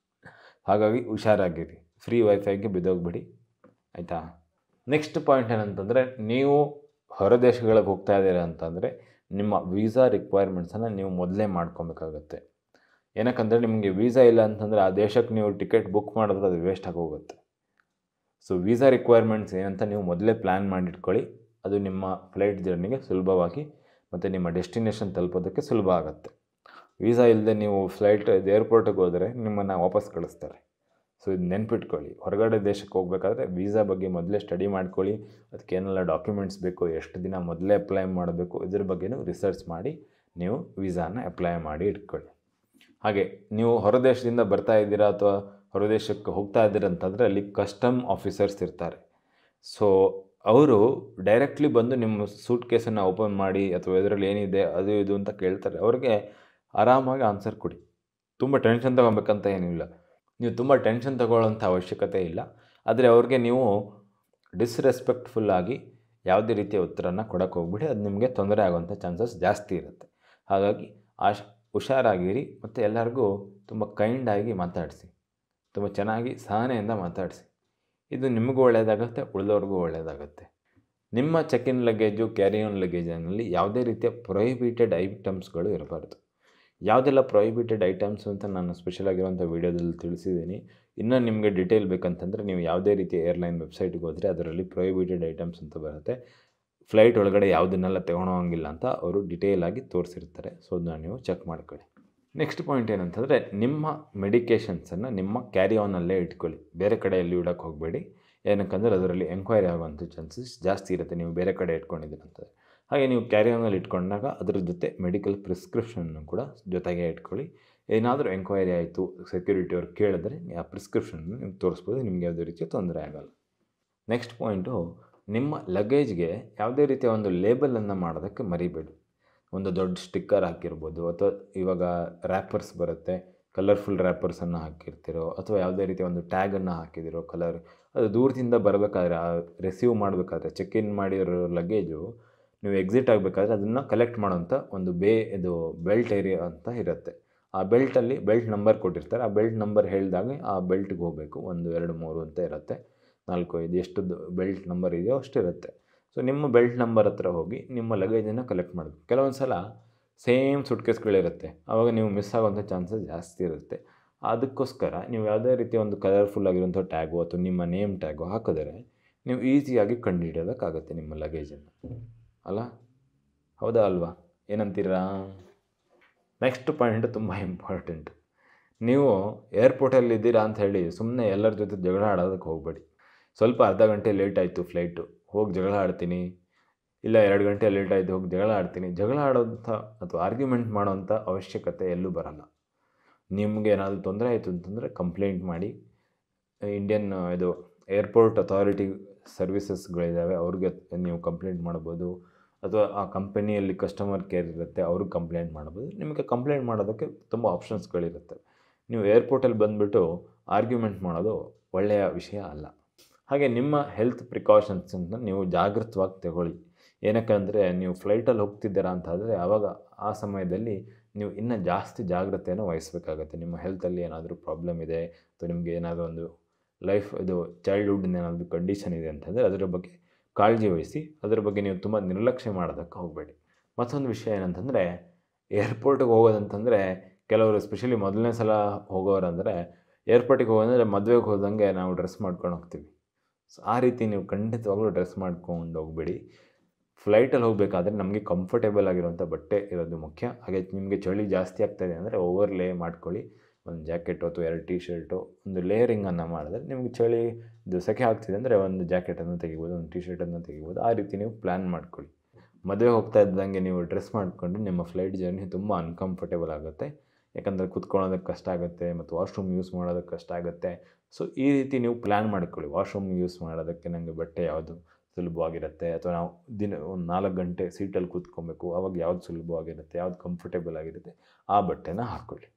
ಹಾಗಾಗಿ ಹುಷಾರಾಗಿರಿ, ಫ್ರೀ ವೈಫೈಗೆ ಬಿದ್ದೋಗ್ಬೇಡಿ, ಆಯಿತಾ? ನೆಕ್ಸ್ಟ್ ಪಾಯಿಂಟ್ ಏನಂತಂದರೆ, ನೀವು ಹೊರ ದೇಶಗಳಿಗೆ ಹೋಗ್ತಾ ಇದ್ದೀರಾ ಅಂತಂದರೆ ನಿಮ್ಮ ವೀಸಾ ರಿಕ್ವೈರ್ಮೆಂಟ್ಸನ್ನು ನೀವು ಮೊದಲೇ ಮಾಡ್ಕೊಬೇಕಾಗತ್ತೆ. ಏನಕ್ಕಂದರೆ ನಿಮಗೆ ವೀಸಾ ಇಲ್ಲ ಅಂತಂದರೆ ಆ ದೇಶಕ್ಕೆ ನೀವು ಟಿಕೆಟ್ ಬುಕ್ ಮಾಡಿದ್ರೆ ಅದು ವೇಸ್ಟ್ ಆಗೋಗುತ್ತೆ. ಸೊ ವೀಸಾ ರಿಕ್ವೈರ್ಮೆಂಟ್ಸ್ ಏನಂತ ನೀವು ಮೊದಲೇ ಪ್ಲ್ಯಾನ್ ಮಾಡಿಟ್ಕೊಳ್ಳಿ. ಅದು ನಿಮ್ಮ ಫ್ಲೈಟ್ ಜರ್ನಿಗೆ ಸುಲಭವಾಗಿ ಮತ್ತು ನಿಮ್ಮ ಡೆಸ್ಟಿನೇಷನ್ ತಲುಪೋದಕ್ಕೆ ಸುಲಭ ಆಗುತ್ತೆ. ವೀಸಾ ಇಲ್ಲದೆ ನೀವು ಏರ್ಪೋರ್ಟಿಗೆ ಹೋದರೆ ನಿಮ್ಮನ್ನು ವಾಪಸ್ ಕಳಿಸ್ತಾರೆ. ಸೊ ಇದು ನೆನ್ಪಿಟ್ಕೊಳ್ಳಿ. ಹೊರಗಡೆ ದೇಶಕ್ಕೆ ಹೋಗಬೇಕಾದ್ರೆ ವೀಸಾ ಬಗ್ಗೆ ಮೊದಲೇ ಸ್ಟಡಿ ಮಾಡ್ಕೊಳ್ಳಿ. ಅದಕ್ಕೇನೆಲ್ಲ ಡಾಕ್ಯುಮೆಂಟ್ಸ್ ಬೇಕು, ಎಷ್ಟು ದಿನ ಮೊದಲೇ ಅಪ್ಲೈ ಮಾಡಬೇಕು, ಇದ್ರ ಬಗ್ಗೆನೂ ರಿಸರ್ಚ್ ಮಾಡಿ ನೀವು ವೀಸಾನ ಅಪ್ಲೈ ಮಾಡಿ ಇಟ್ಕೊಳ್ಳಿ. ಹಾಗೆ ನೀವು ಹೊರ ದೇಶದಿಂದ ಬರ್ತಾ ಇದ್ದೀರಾ ಅಥವಾ ಹೊರ ದೇಶಕ್ಕೆ ಹೋಗ್ತಾ ಇದ್ದೀರಾ ಅಂತಂದರೆ ಅಲ್ಲಿ ಕಸ್ಟಮ್ ಆಫೀಸರ್ಸ್ ಇರ್ತಾರೆ. ಸೊ ಅವರು ಡೈರೆಕ್ಟ್ಲಿ ಬಂದು ನಿಮ್ಮ ಸೂಟ್ ಕೇಸನ್ನು ಓಪನ್ ಮಾಡಿ ಅಥವಾ ಇದರಲ್ಲಿ ಏನಿದೆ ಅದು ಇದು ಅಂತ ಕೇಳ್ತಾರೆ. ಅವ್ರಿಗೆ ಆರಾಮಾಗಿ ಆನ್ಸರ್ ಕೊಡಿ. ತುಂಬ ಟೆನ್ಷನ್ ತೊಗೊಬೇಕಂತ ಏನಿಲ್ಲ. ನೀವು ತುಂಬ ಟೆನ್ಷನ್ ತೊಗೊಳ್ಳೋಂಥ ಅವಶ್ಯಕತೆ ಇಲ್ಲ. ಆದರೆ ಅವ್ರಿಗೆ ನೀವು ಡಿಸ್ರೆಸ್ಪೆಕ್ಟ್ಫುಲ್ಲಾಗಿ ಯಾವುದೇ ರೀತಿಯ ಉತ್ತರನ ಕೊಡೋಕ್ಕೆ ಹೋಗ್ಬಿಡಿ. ಅದು ನಿಮಗೆ ತೊಂದರೆ ಆಗೋವಂಥ ಚಾನ್ಸಸ್ ಜಾಸ್ತಿ ಇರುತ್ತೆ. ಹಾಗಾಗಿ ಹುಷಾರಾಗಿರಿ ಮತ್ತು ಎಲ್ಲರಿಗೂ ತುಂಬ ಕೈಂಡಾಗಿ ಮಾತಾಡಿಸಿ, ತುಂಬ ಚೆನ್ನಾಗಿ ಸಹನೆಯಿಂದ ಮಾತಾಡಿಸಿ. ಇದು ನಿಮಗೂ ಒಳ್ಳೆಯದಾಗುತ್ತೆ, ಉಳಿದವ್ರಿಗೂ ಒಳ್ಳೆಯದಾಗುತ್ತೆ. ನಿಮ್ಮ ಚೆಕ್-ಇನ್ ಲಗೇಜು, ಕ್ಯಾರಿ ಆನ್ ಲಗೇಜಿನಲ್ಲಿ ಯಾವುದೇ ರೀತಿಯ ಪ್ರೊಹಿಬಿಟೆಡ್ ಐಟಮ್ಸ್ಗಳು ಇರಬಾರ್ದು. ಯಾವುದೆಲ್ಲ ಪ್ರೊಹಿಬಿಟೆಡ್ ಐಟಮ್ಸ್ ಅಂತ ನಾನು ಸ್ಪೆಷಲ್ ಆಗಿರುವಂಥ ವೀಡಿಯೋದಲ್ಲಿ ತಿಳಿಸಿದ್ದೀನಿ. ಇನ್ನೂ ನಿಮಗೆ ಡೀಟೇಲ್ ಬೇಕಂತಂದರೆ ನೀವು ಯಾವುದೇ ರೀತಿಯ ಏರ್ಲೈನ್ ವೆಬ್ಸೈಟ್ಗೆ ಹೋದರೆ ಅದರಲ್ಲಿ ಪ್ರೊಹಿಬಿಟೆಡ್ ಐಟಮ್ಸ್ ಅಂತ ಬರುತ್ತೆ. ಫ್ಲೈಟ್ ಒಳಗಡೆ ಯಾವುದನ್ನೆಲ್ಲ ತೊಗೊಳೋಂಗಿಲ್ಲ ಅಂತ ಅವರು ಡಿಟೇಲಾಗಿ ತೋರಿಸಿರ್ತಾರೆ. ಸೊ ಅದನ್ನ ನೀವು ಚೆಕ್ ಮಾಡ್ಕೊಳ್ಳಿ. ನೆಕ್ಸ್ಟ್ ಪಾಯಿಂಟ್ ಏನಂತಂದರೆ, ನಿಮ್ಮ ಮೆಡಿಕೇಷನ್ಸನ್ನು ನಿಮ್ಮ ಕ್ಯಾರಿ ಆನಲ್ಲೇ ಇಟ್ಕೊಳ್ಳಿ. ಬೇರೆ ಕಡೆ ಎಲ್ಲಿ ಇಡೋಕ್ಕೆ ಹೋಗಬೇಡಿ. ಏನಕ್ಕಂದರೆ ಅದರಲ್ಲಿ ಎಂಕ್ವೈರಿ ಆಗುವಂಥ ಚಾನ್ಸಸ್ ಜಾಸ್ತಿ ಇರುತ್ತೆ ನೀವು ಬೇರೆ ಕಡೆ ಇಟ್ಕೊಂಡಿದ್ದೀರಿ ಅಂತಂದರೆ. ಹಾಗೆ ನೀವು ಕ್ಯಾರಿ ಆನಲ್ಲಿ ಇಟ್ಕೊಂಡಾಗ ಅದ್ರ ಜೊತೆ ಮೆಡಿಕಲ್ ಪ್ರಿಸ್ಕ್ರಿಪ್ಷನ್ನು ಕೂಡ ಜೊತೆಗೆ ಇಟ್ಕೊಳ್ಳಿ. ಏನಾದರೂ ಎಂಕ್ವೈರಿ ಆಯಿತು, ಸೆಕ್ಯೂರಿಟಿ ಅವ್ರು ಕೇಳಿದ್ರೆ ಆ ಪ್ರಿಸ್ಕ್ರಿಪ್ಷನ್ನು ನೀವು ತೋರಿಸ್ಬೋದು, ನಿಮಗೆ ಯಾವುದೇ ರೀತಿಯ ತೊಂದರೆ ಆಗೋಲ್ಲ. ನೆಕ್ಸ್ಟ್ ಪಾಯಿಂಟು, ನಿಮ್ಮ ಲಗೇಜ್ಗೆ ಯಾವುದೇ ರೀತಿಯ ಒಂದು ಲೇಬಲನ್ನು ಮಾಡೋದಕ್ಕೆ ಮರಿಬೇಡಿ. ಒಂದು ದೊಡ್ಡ ಸ್ಟಿಕ್ಕರ್ ಹಾಕಿರ್ಬೋದು ಅಥವಾ ಇವಾಗ ರ್ಯಾಪರ್ಸ್ ಬರುತ್ತೆ, ಕಲರ್ಫುಲ್ ರ್ಯಾಪರ್ಸನ್ನು ಹಾಕಿರ್ತಿರೋ ಅಥವಾ ಯಾವುದೇ ರೀತಿಯ ಒಂದು ಟ್ಯಾಗನ್ನು ಹಾಕಿದಿರೋ ಕಲರ್, ಅದು ದೂರದಿಂದ ಬರಬೇಕಾದ್ರೆ ರಿಸೀವ್ ಮಾಡಬೇಕಾದ್ರೆ ಚೆಕ್-ಇನ್ ಮಾಡಿರೋ ಲಗೇಜು ನೀವು ಎಕ್ಸಿಟ್ ಆಗಬೇಕಾದ್ರೆ ಅದನ್ನು ಕಲೆಕ್ಟ್ ಮಾಡೋಂಥ ಒಂದು ಇದು ಬೆಲ್ಟ್ ಏರಿಯಾ ಅಂತ ಇರುತ್ತೆ. ಆ ಬೆಲ್ಟಲ್ಲಿ ಬೆಲ್ಟ್ ನಂಬರ್ ಕೊಟ್ಟಿರ್ತಾರೆ. ಆ ಬೆಲ್ಟ್ ನಂಬರ್ ಹೇಳಿದಾಗ ಆ ಬೆಲ್ಟ್ಗೆ ಹೋಗಬೇಕು. 1 2 3 ಅಂತ ಇರುತ್ತೆ, 4 5 ಎಷ್ಟು ಬೆಲ್ಟ್ ನಂಬರ್ ಇದೆಯೋ ಅಷ್ಟಿರುತ್ತೆ. ಸೊ ನಿಮ್ಮ ಬೆಲ್ಟ್ ನಂಬರ್ ಹತ್ರ ಹೋಗಿ ನಿಮ್ಮ ಲಗೇಜನ್ನು ಕಲೆಕ್ಟ್ ಮಾಡಬೇಕು. ಕೆಲವೊಂದು ಸಲ ಸೇಮ್ ಸೂಟ್ಕೇಸ್ಗಳಿರುತ್ತೆ, ಆವಾಗ ನೀವು ಮಿಸ್ ಆಗೋಂಥ ಚಾನ್ಸಸ್ ಜಾಸ್ತಿ ಇರುತ್ತೆ. ಅದಕ್ಕೋಸ್ಕರ ನೀವು ಯಾವುದೇ ರೀತಿಯ ಒಂದು ಕಲರ್ಫುಲ್ ಆಗಿರೋಂಥ ಟ್ಯಾಗು ಅಥವಾ ನಿಮ್ಮ ನೇಮ್ ಟ್ಯಾಗು ಹಾಕಿದರೆ ನೀವು ಈಸಿಯಾಗಿ ಕಂಡುಹಿಡಿಯೋದಕ್ಕಾಗುತ್ತೆ ನಿಮ್ಮ ಲಗೇಜನ್ನು, ಅಲ್ಲ? ಹೌದಾ ಅಲ್ವಾ? ಏನಂತೀರಾ? ನೆಕ್ಸ್ಟ್ ಪಾಯಿಂಟ್ ತುಂಬ ಇಂಪಾರ್ಟೆಂಟ್. ನೀವು ಏರ್ಪೋರ್ಟಲ್ಲಿದ್ದೀರಾ ಅಂತ ಹೇಳಿ ಸುಮ್ಮನೆ ಎಲ್ಲರ ಜೊತೆ ಜಗಳ ಆಡೋದಕ್ಕೆ ಹೋಗಬೇಡಿ. ಸ್ವಲ್ಪ ಅರ್ಧ ಗಂಟೆ ಲೇಟ್ ಆಯಿತು ಫ್ಲೈಟು, ಹೋಗಿ ಜಗಳ ಆಡ್ತೀನಿ, ಇಲ್ಲ 2 ಗಂಟೆ ಲೇಟ್ ಆಯಿತು ಹೋಗಿ ಜಗಳ ಆಡ್ತೀನಿ. ಜಗಳ ಆಡೋಂಥ ಅಥವಾ ಆರ್ಗ್ಯುಮೆಂಟ್ ಮಾಡೋಂಥ ಅವಶ್ಯಕತೆ ಎಲ್ಲೂ ಬರಲ್ಲ. ನಿಮಗೆ ಏನಾದರೂ ತೊಂದರೆ ಆಯಿತು ಅಂತಂದರೆ ಕಂಪ್ಲೇಂಟ್ ಮಾಡಿ. ಇಂಡಿಯನ್ ಏರ್ಪೋರ್ಟ್ ಅಥಾರಿಟಿ ಸರ್ವಿಸಸ್ಗಳಿದ್ದಾವೆ, ಅವ್ರಿಗೆ ನೀವು ಕಂಪ್ಲೇಂಟ್ ಮಾಡ್ಬೋದು. ಅಥವಾ ಆ ಕಂಪನಿಯಲ್ಲಿ ಕಸ್ಟಮರ್ ಕೇರ್ ಇರುತ್ತೆ, ಅವ್ರಿಗೆ ಕಂಪ್ಲೇಂಟ್ ಮಾಡ್ಬೋದು. ನಿಮಗೆ ಕಂಪ್ಲೇಂಟ್ ಮಾಡೋದಕ್ಕೆ ತುಂಬ ಆಪ್ಷನ್ಸ್ಗಳಿರುತ್ತೆ. ನೀವು ಏರ್ಪೋರ್ಟಲ್ಲಿ ಬಂದುಬಿಟ್ಟು ಆರ್ಗ್ಯುಮೆಂಟ್ ಮಾಡೋದು ಒಳ್ಳೆಯ ವಿಷಯ ಅಲ್ಲ. ಹಾಗೆ ನಿಮ್ಮ ಹೆಲ್ತ್ ಪ್ರಿಕಾಷನ್ಸನ್ನು ನೀವು ಜಾಗೃತವಾಗಿ ತಗೊಳ್ಳಿ. ಏನಕ್ಕಂದರೆ ನೀವು ಫ್ಲೈಟಲ್ಲಿ ಹೋಗ್ತಿದ್ದೀರಾ ಅಂತಾದರೆ ಆವಾಗ ಆ ಸಮಯದಲ್ಲಿ ನೀವು ಇನ್ನೂ ಜಾಸ್ತಿ ಜಾಗ್ರತೆಯನ್ನು ವಹಿಸಬೇಕಾಗತ್ತೆ. ನಿಮ್ಮ ಹೆಲ್ತಲ್ಲಿ ಏನಾದರೂ ಪ್ರಾಬ್ಲಮ್ ಇದೆ ಅಥವಾ ನಿಮಗೆ ಏನಾದರೂ ಒಂದು ಚೈಲ್ಡ್ಹುಡ್ಡಿನ ಏನಾದರೂ ಕಂಡೀಷನ್ ಇದೆ ಅಂತಂದರೆ ಅದರ ಬಗ್ಗೆ ಕಾಳಜಿ ವಹಿಸಿ. ಅದರ ಬಗ್ಗೆ ನೀವು ತುಂಬ ನಿರ್ಲಕ್ಷ್ಯ ಮಾಡೋದಕ್ಕೆ ಹೋಗಬೇಡಿ. ಮತ್ತೊಂದು ವಿಷಯ ಏನಂತಂದರೆ, ಏರ್ಪೋರ್ಟಿಗೆ ಹೋಗೋದಂತಂದರೆ ಕೆಲವರು ಸ್ಪೆಷಲಿ ಮೊದಲನೇ ಸಲ ಹೋಗೋರಂದರೆ ಏರ್ಪೋರ್ಟಿಗೆ ಹೋಗೋದಂದರೆ ಮದುವೆಗೆ ಹೋದಂಗೆ ನಾವು ಡ್ರೆಸ್ ಮಾಡ್ಕೊಂಡು ಹೋಗ್ತೀವಿ. ಸೊ ಆ ರೀತಿ ನೀವು ಖಂಡಿತವಾಗ್ಲೂ ಡ್ರೆಸ್ ಮಾಡ್ಕೊಂಡು ಹೋಗಬೇಡಿ. ಫ್ಲೈಟಲ್ಲಿ ಹೋಗಬೇಕಾದ್ರೆ ನಮಗೆ ಕಂಫರ್ಟೇಬಲ್ ಆಗಿರುವಂಥ ಬಟ್ಟೆ ಇರೋದು ಮುಖ್ಯ. ಹಾಗೆ ನಿಮಗೆ ಚಳಿ ಜಾಸ್ತಿ ಆಗ್ತಾಯಿದೆ ಅಂದರೆ ಓವರ್ಲೇ ಮಾಡ್ಕೊಳ್ಳಿ. ಒಂದು ಜಾಕೆಟು ಅಥವಾ 2 ಟೀ ಶರ್ಟು, ಒಂದು ಲೇಯರಿಂಗನ್ನು ಮಾಡಿದ್ರೆ ನಿಮಗೆ ಸೆಕೆ ಆಗ್ತಿದೆ ಅಂದರೆ ಒಂದು ಜಾಕೆಟನ್ನು ತೆಗಿಬೋದು, ಒಂದು ಟೀ ಶರ್ಟನ್ನು ತೆಗಿಬೋದು. ಆ ರೀತಿ ನೀವು ಪ್ಲ್ಯಾನ್ ಮಾಡ್ಕೊಳ್ಳಿ. ಮದುವೆ ಹೋಗ್ತಾ ಇದ್ದಂಗೆ ನೀವು ಡ್ರೆಸ್ ಮಾಡಿಕೊಂಡ್ರೆ ನಿಮ್ಮ ಫ್ಲೈಟ್ ಜರ್ನಿ ತುಂಬ ಅನ್ಕಂಫರ್ಟೇಬಲ್ ಆಗುತ್ತೆ. ಯಾಕಂದರೆ ಕುತ್ಕೊಳ್ಳೋದಕ್ಕೆ ಕಷ್ಟ ಆಗುತ್ತೆ ಮತ್ತು ವಾಶ್ರೂಮ್ ಯೂಸ್ ಮಾಡೋದಕ್ಕೆ ಕಷ್ಟ ಆಗುತ್ತೆ. ಸೊ ಈ ರೀತಿ ನೀವು ಪ್ಲ್ಯಾನ್ ಮಾಡ್ಕೊಳ್ಳಿ. ವಾಶ್ರೂಮ್ ಯೂಸ್ ಮಾಡೋದಕ್ಕೆ ನನಗೆ ಬಟ್ಟೆ ಯಾವುದು ಸುಲಭವಾಗಿರುತ್ತೆ, ಅಥವಾ ನಾವು ದಿನ ಒಂದು 4 ಗಂಟೆ ಸೀಟಲ್ಲಿ ಕೂತ್ಕೊಬೇಕು, ಆವಾಗ ಯಾವ್ದು ಸುಲಭವಾಗಿರುತ್ತೆ, ಯಾವ್ದು ಕಂಫರ್ಟೇಬಲ್ ಆಗಿರುತ್ತೆ ಆ ಬಟ್ಟೆನ ಹಾಕ್ಕೊಳ್ಳಿ.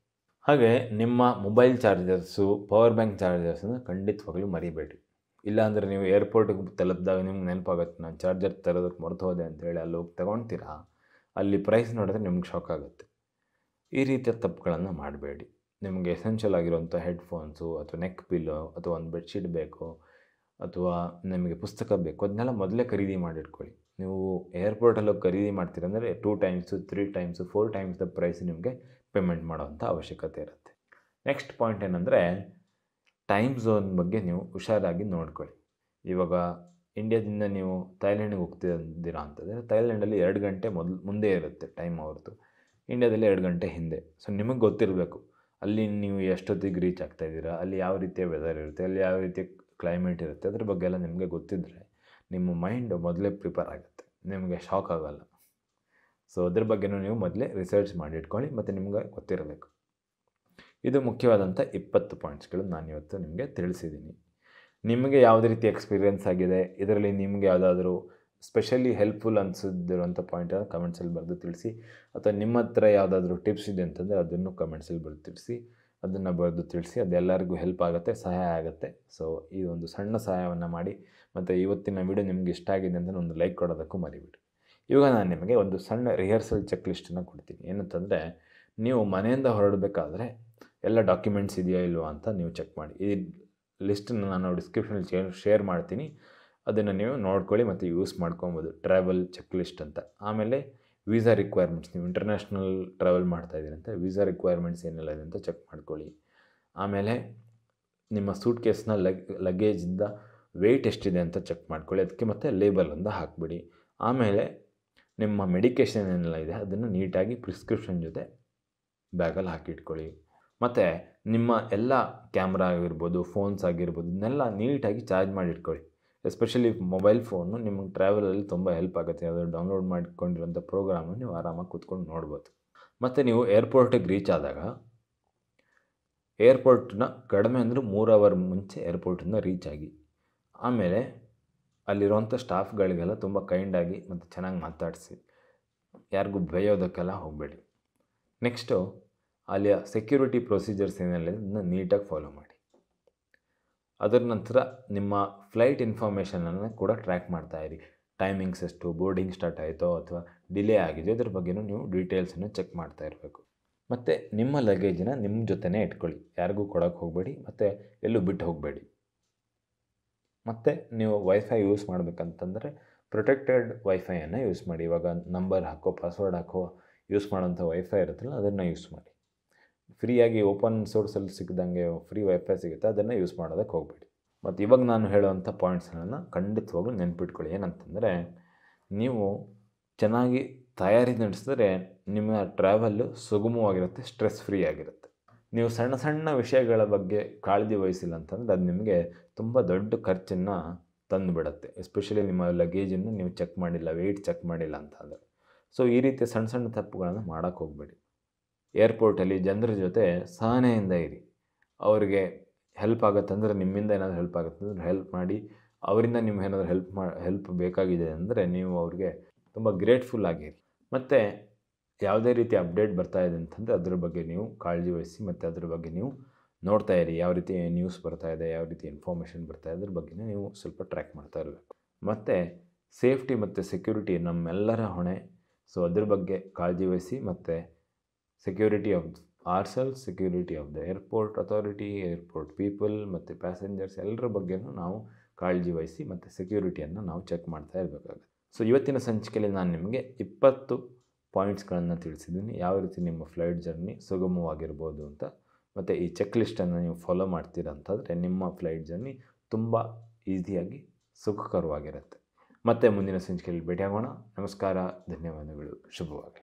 ಹಾಗೆ ನಿಮ್ಮ ಮೊಬೈಲ್ ಚಾರ್ಜರ್ಸು, ಪವರ್ ಬ್ಯಾಂಕ್ ಚಾರ್ಜರ್ಸನ್ನು ಖಂಡಿತವಾಗ್ಲೂ ಮರಿಬೇಡಿ. ಇಲ್ಲಾಂದರೆ ನೀವು ಏರ್ಪೋರ್ಟಿಗೆ ತಲುಪಿದಾಗ ನಿಮ್ಗೆ ನೆನಪಾಗುತ್ತೆ, ನಾನು ಚಾರ್ಜರ್ ತರೋದಕ್ಕೆ ಮರೆತು ಹೋದೆ ಅಂತೇಳಿ ಅಲ್ಲಿ ಹೋಗಿ ತೊಗೊಳ್ತೀರಾ, ಅಲ್ಲಿ ಪ್ರೈಸ್ ನೋಡಿದ್ರೆ ನಿಮ್ಗೆ ಶಾಕ್ ಆಗುತ್ತೆ. ಈ ರೀತಿಯ ತಪ್ಪುಗಳನ್ನು ಮಾಡಬೇಡಿ. ನಿಮಗೆ ಎಸೆನ್ಷಿಯಲ್ ಆಗಿರುವಂಥ ಹೆಡ್ಫೋನ್ಸು ಅಥವಾ ನೆಕ್ ಪಿಲ್ಲೋ ಅಥವಾ ಒಂದು ಬೆಡ್ಶೀಟ್ ಬೇಕು ಅಥವಾ ನಿಮಗೆ ಪುಸ್ತಕ ಬೇಕು, ಅದನ್ನೆಲ್ಲ ಮೊದಲೇ ಖರೀದಿ ಮಾಡಿಟ್ಕೊಳ್ಳಿ. ನೀವು ಏರ್ಪೋರ್ಟಲ್ಲಿ ಹೋಗಿ ಖರೀದಿ ಮಾಡ್ತೀರಂದರೆ 2 times 3 times 4 times the price ನಿಮಗೆ ಪೇಮೆಂಟ್ ಮಾಡೋವಂಥ ಅವಶ್ಯಕತೆ ಇರುತ್ತೆ. ನೆಕ್ಸ್ಟ್ ಪಾಯಿಂಟ್ ಏನಂದರೆ ಟೈಮ್ ಝೋನ್ ಬಗ್ಗೆ ನೀವು ಹುಷಾರಾಗಿ ನೋಡ್ಕೊಳ್ಳಿ. ಇವಾಗ ಇಂಡಿಯಾದಿಂದ ನೀವು ಥೈಲ್ಯಾಂಡಿಗೆ ಹೋಗ್ತಿದ್ದೀರಾ ಅಂತಂದರೆ ಥೈಲ್ಯಾಂಡಲ್ಲಿ 2 ಗಂಟೆ ಮುಂದೆ ಇರುತ್ತೆ ಟೈಮ್ ಅವ್ರದ್ದು, ಇಂಡಿಯಾದಲ್ಲಿ 2 ಗಂಟೆ ಹಿಂದೆ. ಸೊ ನಿಮಗೆ ಗೊತ್ತಿರಬೇಕು ಅಲ್ಲಿ ನೀವು ಎಷ್ಟೊತ್ತಿಗೆ ರೀಚ್ ಆಗ್ತಾಯಿದ್ದೀರಾ, ಅಲ್ಲಿ ಯಾವ ರೀತಿಯ ವೆದರ್ ಇರುತ್ತೆ, ಅಲ್ಲಿ ಯಾವ ರೀತಿಯ ಕ್ಲೈಮೇಟ್ ಇರುತ್ತೆ, ಅದ್ರ ಬಗ್ಗೆ ಎಲ್ಲ ನಿಮಗೆ ಗೊತ್ತಿದ್ದರೆ ನಿಮ್ಮ ಮೈಂಡ್ ಮೊದಲೇ ಪ್ರಿಪೇರ್ ಆಗುತ್ತೆ, ನಿಮಗೆ ಶಾಕ್ ಆಗೋಲ್ಲ. ಸೊ ಅದ್ರ ಬಗ್ಗೆನೂ ನೀವು ಮೊದಲೇ ರಿಸರ್ಚ್ ಮಾಡಿಟ್ಕೊಳ್ಳಿ ಮತ್ತು ನಿಮಗೆ ಗೊತ್ತಿರಬೇಕು. ಇದು ಮುಖ್ಯವಾದಂಥ 20 ಪಾಯಿಂಟ್ಸ್ಗಳು ನಾನಿವತ್ತು ನಿಮಗೆ ತಿಳಿಸಿದ್ದೀನಿ. ನಿಮಗೆ ಯಾವುದೇ ರೀತಿ ಎಕ್ಸ್ಪೀರಿಯೆನ್ಸ್ ಆಗಿದೆ, ಇದರಲ್ಲಿ ನಿಮಗೆ ಯಾವುದಾದ್ರೂ ಸ್ಪೆಷಲಿ ಹೆಲ್ಪ್ಫುಲ್ ಅನಿಸಿದಿರುವಂಥ ಪಾಯಿಂಟನ್ನು ಕಮೆಂಟ್ಸಲ್ಲಿ ಬರೆದು ತಿಳಿಸಿ, ಅಥವಾ ನಿಮ್ಮ ಹತ್ರ ಯಾವುದಾದ್ರೂ ಟಿಪ್ಸ್ ಇದೆ ಅಂತಂದರೆ ಅದನ್ನು ಕಮೆಂಟ್ಸಲ್ಲಿ ಬರೆದು ತಿಳಿಸಿ, ಅದನ್ನು ಬರೆದು ತಿಳಿಸಿ. ಅದೆಲ್ಲರಿಗೂ ಹೆಲ್ಪ್ ಆಗುತ್ತೆ, ಸಹಾಯ ಆಗುತ್ತೆ. ಸೊ ಈ ಒಂದು ಸಣ್ಣ ಸಹಾಯವನ್ನು ಮಾಡಿ, ಮತ್ತು ಇವತ್ತಿನ ವಿಡಿಯೋ ನಿಮ್ಗೆ ಇಷ್ಟ ಆಗಿದೆ ಅಂತ ಒಂದು ಲೈಕ್ ಕೊಡೋದಕ್ಕೂ ಮರಿಬೇಡಿ. ಇವಾಗ ನಾನು ನಿಮಗೆ ಒಂದು ಸಣ್ಣ ರಿಹರ್ಸಲ್ ಚೆಕ್ ಲಿಸ್ಟನ್ನು ಕೊಡ್ತೀನಿ. ಏನಂತಂದರೆ ನೀವು ಮನೆಯಿಂದ ಹೊರಡಬೇಕಾದ್ರೆ ಎಲ್ಲ ಡಾಕ್ಯುಮೆಂಟ್ಸ್ ಇದೆಯಾ ಇಲ್ವಾ ಅಂತ ನೀವು ಚೆಕ್ ಮಾಡಿ. ಈ ಲಿಸ್ಟನ್ನು ನಾನು ಡಿಸ್ಕ್ರಿಪ್ಷನಲ್ಲಿ ಶೇರ್ ಮಾಡ್ತೀನಿ, ಅದನ್ನು ನೀವು ನೋಡ್ಕೊಳ್ಳಿ ಮತ್ತು ಯೂಸ್ ಮಾಡ್ಕೊಬೋದು. ಟ್ರಾವೆಲ್ ಚೆಕ್ ಲಿಸ್ಟ್ ಅಂತ. ಆಮೇಲೆ ವೀಸಾ ರಿಕ್ವೈರ್ಮೆಂಟ್ಸ್, ನೀವು ಇಂಟರ್ನ್ಯಾಷನಲ್ ಟ್ರಾವೆಲ್ ಮಾಡ್ತಾಯಿದ್ದೀರಿ ಅಂತ ವೀಸಾ ರಿಕ್ವೈರ್ಮೆಂಟ್ಸ್ ಏನೆಲ್ಲ ಇದೆ ಅಂತ ಚೆಕ್ ಮಾಡ್ಕೊಳ್ಳಿ. ಆಮೇಲೆ ನಿಮ್ಮ ಸೂಟ್ ಕೇಸ್ನ ಲಗೇಜಿಂದ ವೆಯ್ಟ್ ಎಷ್ಟಿದೆ ಅಂತ ಚೆಕ್ ಮಾಡ್ಕೊಳ್ಳಿ, ಅದಕ್ಕೆ ಮತ್ತು ಲೇಬಲನ್ನು ಹಾಕಿಬಿಡಿ. ಆಮೇಲೆ ನಿಮ್ಮ ಮೆಡಿಕೇಷನ್ ಏನೆಲ್ಲ ಇದೆ ಅದನ್ನು ನೀಟಾಗಿ ಪ್ರಿಸ್ಕ್ರಿಪ್ಷನ್ ಜೊತೆ ಬ್ಯಾಗಲ್ಲಿ ಹಾಕಿಟ್ಕೊಳ್ಳಿ. ಮತ್ತು ನಿಮ್ಮ ಎಲ್ಲ ಕ್ಯಾಮ್ರಾ ಆಗಿರ್ಬೋದು, ಫೋನ್ಸ್ ಆಗಿರ್ಬೋದು, ಇದನ್ನೆಲ್ಲ ನೀಟಾಗಿ ಚಾರ್ಜ್ ಮಾಡಿಟ್ಕೊಳ್ಳಿ. ಎಸ್ಪೆಷಲಿ ಮೊಬೈಲ್ ಫೋನು ನಿಮಗೆ ಟ್ರಾವೆಲಲ್ಲಿ ತುಂಬ ಹೆಲ್ಪ್ ಆಗುತ್ತೆ. ಯಾವುದಾದ್ರು ಡೌನ್ಲೋಡ್ ಮಾಡಿಕೊಂಡಿರೋಂಥ ಪ್ರೋಗ್ರಾಮನ್ನು ನೀವು ಆರಾಮಾಗಿ ಕೂತ್ಕೊಂಡು ನೋಡ್ಬೋದು. ಮತ್ತು ನೀವು ಏರ್ಪೋರ್ಟಿಗೆ ರೀಚ್ ಆದಾಗ ಏರ್ಪೋರ್ಟ್ನ ಕಡಿಮೆ ಅಂದರೆ 3 ಅವರ್ ಮುಂಚೆ ಏರ್ಪೋರ್ಟಿಂದ ರೀಚ್ ಆಗಿ. ಆಮೇಲೆ ಅಲ್ಲಿರುವಂಥ ಸ್ಟಾಫ್ಗಳಿಗೆಲ್ಲ ತುಂಬ ಕೈಂಡಾಗಿ ಮತ್ತು ಚೆನ್ನಾಗಿ ಮಾತಾಡಿಸಿ, ಯಾರಿಗೂ ಬೈಯೋದಕ್ಕೆಲ್ಲ ಹೋಗಬೇಡಿ. ನೆಕ್ಸ್ಟು ಅಲ್ಲಿಯ ಸೆಕ್ಯೂರಿಟಿ ಪ್ರೊಸೀಜರ್ಸ್ ಏನೆಲ್ಲ ಇದನ್ನು ನೀಟಾಗಿ ಫಾಲೋ ಮಾಡಿ. ಅದರ ನಂತರ ನಿಮ್ಮ ಫ್ಲೈಟ್ ಇನ್ಫಾರ್ಮೇಷನನ್ನು ಕೂಡ ಟ್ರ್ಯಾಕ್ ಮಾಡ್ತಾಯಿರಿ. ಟೈಮಿಂಗ್ಸ್ ಎಷ್ಟು, ಬೋರ್ಡಿಂಗ್ ಸ್ಟಾರ್ಟ್ ಆಯಿತೋ ಅಥವಾ ಡಿಲೇ ಆಗಿದೆಯೋ ಇದ್ರ ಬಗ್ಗೆಯೂ ನೀವು ಡೀಟೇಲ್ಸನ್ನು ಚೆಕ್ ಮಾಡ್ತಾ ಇರಬೇಕು. ಮತ್ತು ನಿಮ್ಮ ಲಗೇಜನ್ನ ನಿಮ್ಮ ಜೊತೆನೇ ಇಟ್ಕೊಳ್ಳಿ, ಯಾರಿಗೂ ಕೊಡೋಕ್ಕೆ ಹೋಗಬೇಡಿ ಮತ್ತು ಎಲ್ಲೂ ಬಿಟ್ಟು ಹೋಗಬೇಡಿ. ಮತ್ತು ನೀವು ವೈಫೈ ಯೂಸ್ ಮಾಡಬೇಕಂತಂದರೆ ಪ್ರೊಟೆಕ್ಟೆಡ್ ವೈಫೈಯನ್ನು ಯೂಸ್ ಮಾಡಿ. ಇವಾಗ ನಂಬರ್ ಹಾಕೋ, ಪಾಸ್ವರ್ಡ್ ಹಾಕೋ ಯೂಸ್ ಮಾಡೋಂಥ ವೈಫೈ ಇರುತ್ತಲ್ಲ ಅದನ್ನು ಯೂಸ್ ಮಾಡಿ. ಫ್ರೀಯಾಗಿ ಓಪನ್ ಸೋರ್ಸಲ್ಲಿ ಸಿಕ್ಕಿದಂಗೆ ಫ್ರೀ ವೈಫೈ ಸಿಗುತ್ತೆ, ಅದನ್ನು ಯೂಸ್ ಮಾಡೋದಕ್ಕೆ ಹೋಗಬೇಡಿ. ಮತ್ತು ಇವಾಗ ನಾನು ಹೇಳುವಂಥ ಪಾಯಿಂಟ್ಸ್ಗಳನ್ನು ಖಂಡಿತವಾಗ್ಲೂ ನೆನ್ಪಿಟ್ಕೊಳ್ಳಿ. ಏನಂತಂದರೆ ನೀವು ಚೆನ್ನಾಗಿ ತಯಾರಿ ನಡೆಸಿದ್ರೆ ನಿಮ್ಮ ಟ್ರಾವೆಲ್ಲು ಸುಗಮವಾಗಿರುತ್ತೆ, ಸ್ಟ್ರೆಸ್ ಫ್ರೀ ಆಗಿರುತ್ತೆ. ನೀವು ಸಣ್ಣ ಸಣ್ಣ ವಿಷಯಗಳ ಬಗ್ಗೆ ಕಾಳಜಿ ವಹಿಸಿಲ್ಲ ಅಂತಂದರೆ ಅದು ನಿಮಗೆ ತುಂಬ ದೊಡ್ಡ ಖರ್ಚನ್ನು ತಂದುಬಿಡುತ್ತೆ. ಎಸ್ಪೆಷಲಿ ನಿಮ್ಮ ಲಗೇಜನ್ನು ನೀವು ಚೆಕ್ ಮಾಡಿಲ್ಲ, ವೆಯ್ಟ್ ಚೆಕ್ ಮಾಡಿಲ್ಲ ಅಂತಂದರೆ. ಸೊ ಈ ರೀತಿಯ ಸಣ್ಣ ಸಣ್ಣ ತಪ್ಪುಗಳನ್ನು ಮಾಡೋಕ್ಕೆ ಹೋಗಬೇಡಿ. ಏರ್ಪೋರ್ಟಲ್ಲಿ ಜನರ ಜೊತೆ ಸಹನೆಯಿಂದ ಇರಿ. ಅವರಿಗೆ ಹೆಲ್ಪ್ ಆಗುತ್ತಂದರೆ, ನಿಮ್ಮಿಂದ ಏನಾದರೂ ಹೆಲ್ಪ್ ಆಗುತ್ತಂದ್ರೆ ಹೆಲ್ಪ್ ಮಾಡಿ. ಅವರಿಂದ ನಿಮ್ಗೆ ಏನಾದರೂ ಹೆಲ್ಪ್ ಬೇಕಾಗಿದೆ ಅಂದರೆ ನೀವು ಅವ್ರಿಗೆ ತುಂಬ ಗ್ರೇಟ್ಫುಲ್ ಆಗಿರಿ. ಮತ್ತು ಯಾವುದೇ ರೀತಿ ಅಪ್ಡೇಟ್ ಬರ್ತಾ ಇದೆ ಅಂತಂದರೆ ಅದ್ರ ಬಗ್ಗೆ ನೀವು ಕಾಳಜಿ ವಹಿಸಿ ಮತ್ತು ಅದ್ರ ಬಗ್ಗೆ ನೀವು ನೋಡ್ತಾ ಇರಿ. ಯಾವ ರೀತಿ ನ್ಯೂಸ್ ಬರ್ತಾ ಇದೆ, ಯಾವ ರೀತಿ ಇನ್ಫಾರ್ಮೇಷನ್ ಬರ್ತಾ ಇದೆ, ಅದ್ರ ಬಗ್ಗೆ ನೀವು ಸ್ವಲ್ಪ ಟ್ರ್ಯಾಕ್ ಮಾಡ್ತಾ ಇರಬೇಕು. ಮತ್ತು ಸೇಫ್ಟಿ ಮತ್ತು ಸೆಕ್ಯೂರಿಟಿ ನಮ್ಮೆಲ್ಲರ ಹೊಣೆ. ಸೊ ಅದ್ರ ಬಗ್ಗೆ ಕಾಳಜಿ ವಹಿಸಿ. ಮತ್ತು security of ourselves, security of the airport authority, airport people ಮತ್ತು ಪ್ಯಾಸೆಂಜರ್ಸ್ ಎಲ್ಲರ ಬಗ್ಗೆನೂ ನಾವು ಕಾಳಜಿ ವಹಿಸಿ ಮತ್ತು ಸೆಕ್ಯೂರಿಟಿಯನ್ನು ನಾವು ಚೆಕ್ ಮಾಡ್ತಾ ಇರಬೇಕಾಗುತ್ತೆ. ಸೊ ಇವತ್ತಿನ ಸಂಚಿಕೆಯಲ್ಲಿ ನಾನು ನಿಮಗೆ 20 ಪಾಯಿಂಟ್ಸ್ಗಳನ್ನು ತಿಳಿಸಿದ್ದೀನಿ, ಯಾವ ರೀತಿ ನಿಮ್ಮ ಫ್ಲೈಟ್ ಜರ್ನಿ ಸುಗಮವಾಗಿರ್ಬೋದು ಅಂತ. ಮತ್ತು ಈ ಚೆಕ್ ಲಿಸ್ಟನ್ನು ನೀವು ಫಾಲೋ ಮಾಡ್ತೀರಾ ಅಂತಂದರೆ ನಿಮ್ಮ ಫ್ಲೈಟ್ ಜರ್ನಿ ತುಂಬ ಈಸಿಯಾಗಿ ಸುಖಕರವಾಗಿರುತ್ತೆ. ಮತ್ತು ಮುಂದಿನ ಸಂಚಿಕೆಯಲ್ಲಿ ಭೇಟಿಯಾಗೋಣ. ನಮಸ್ಕಾರ, ಧನ್ಯವಾದಗಳು, ಶುಭವಾಗಲಿ.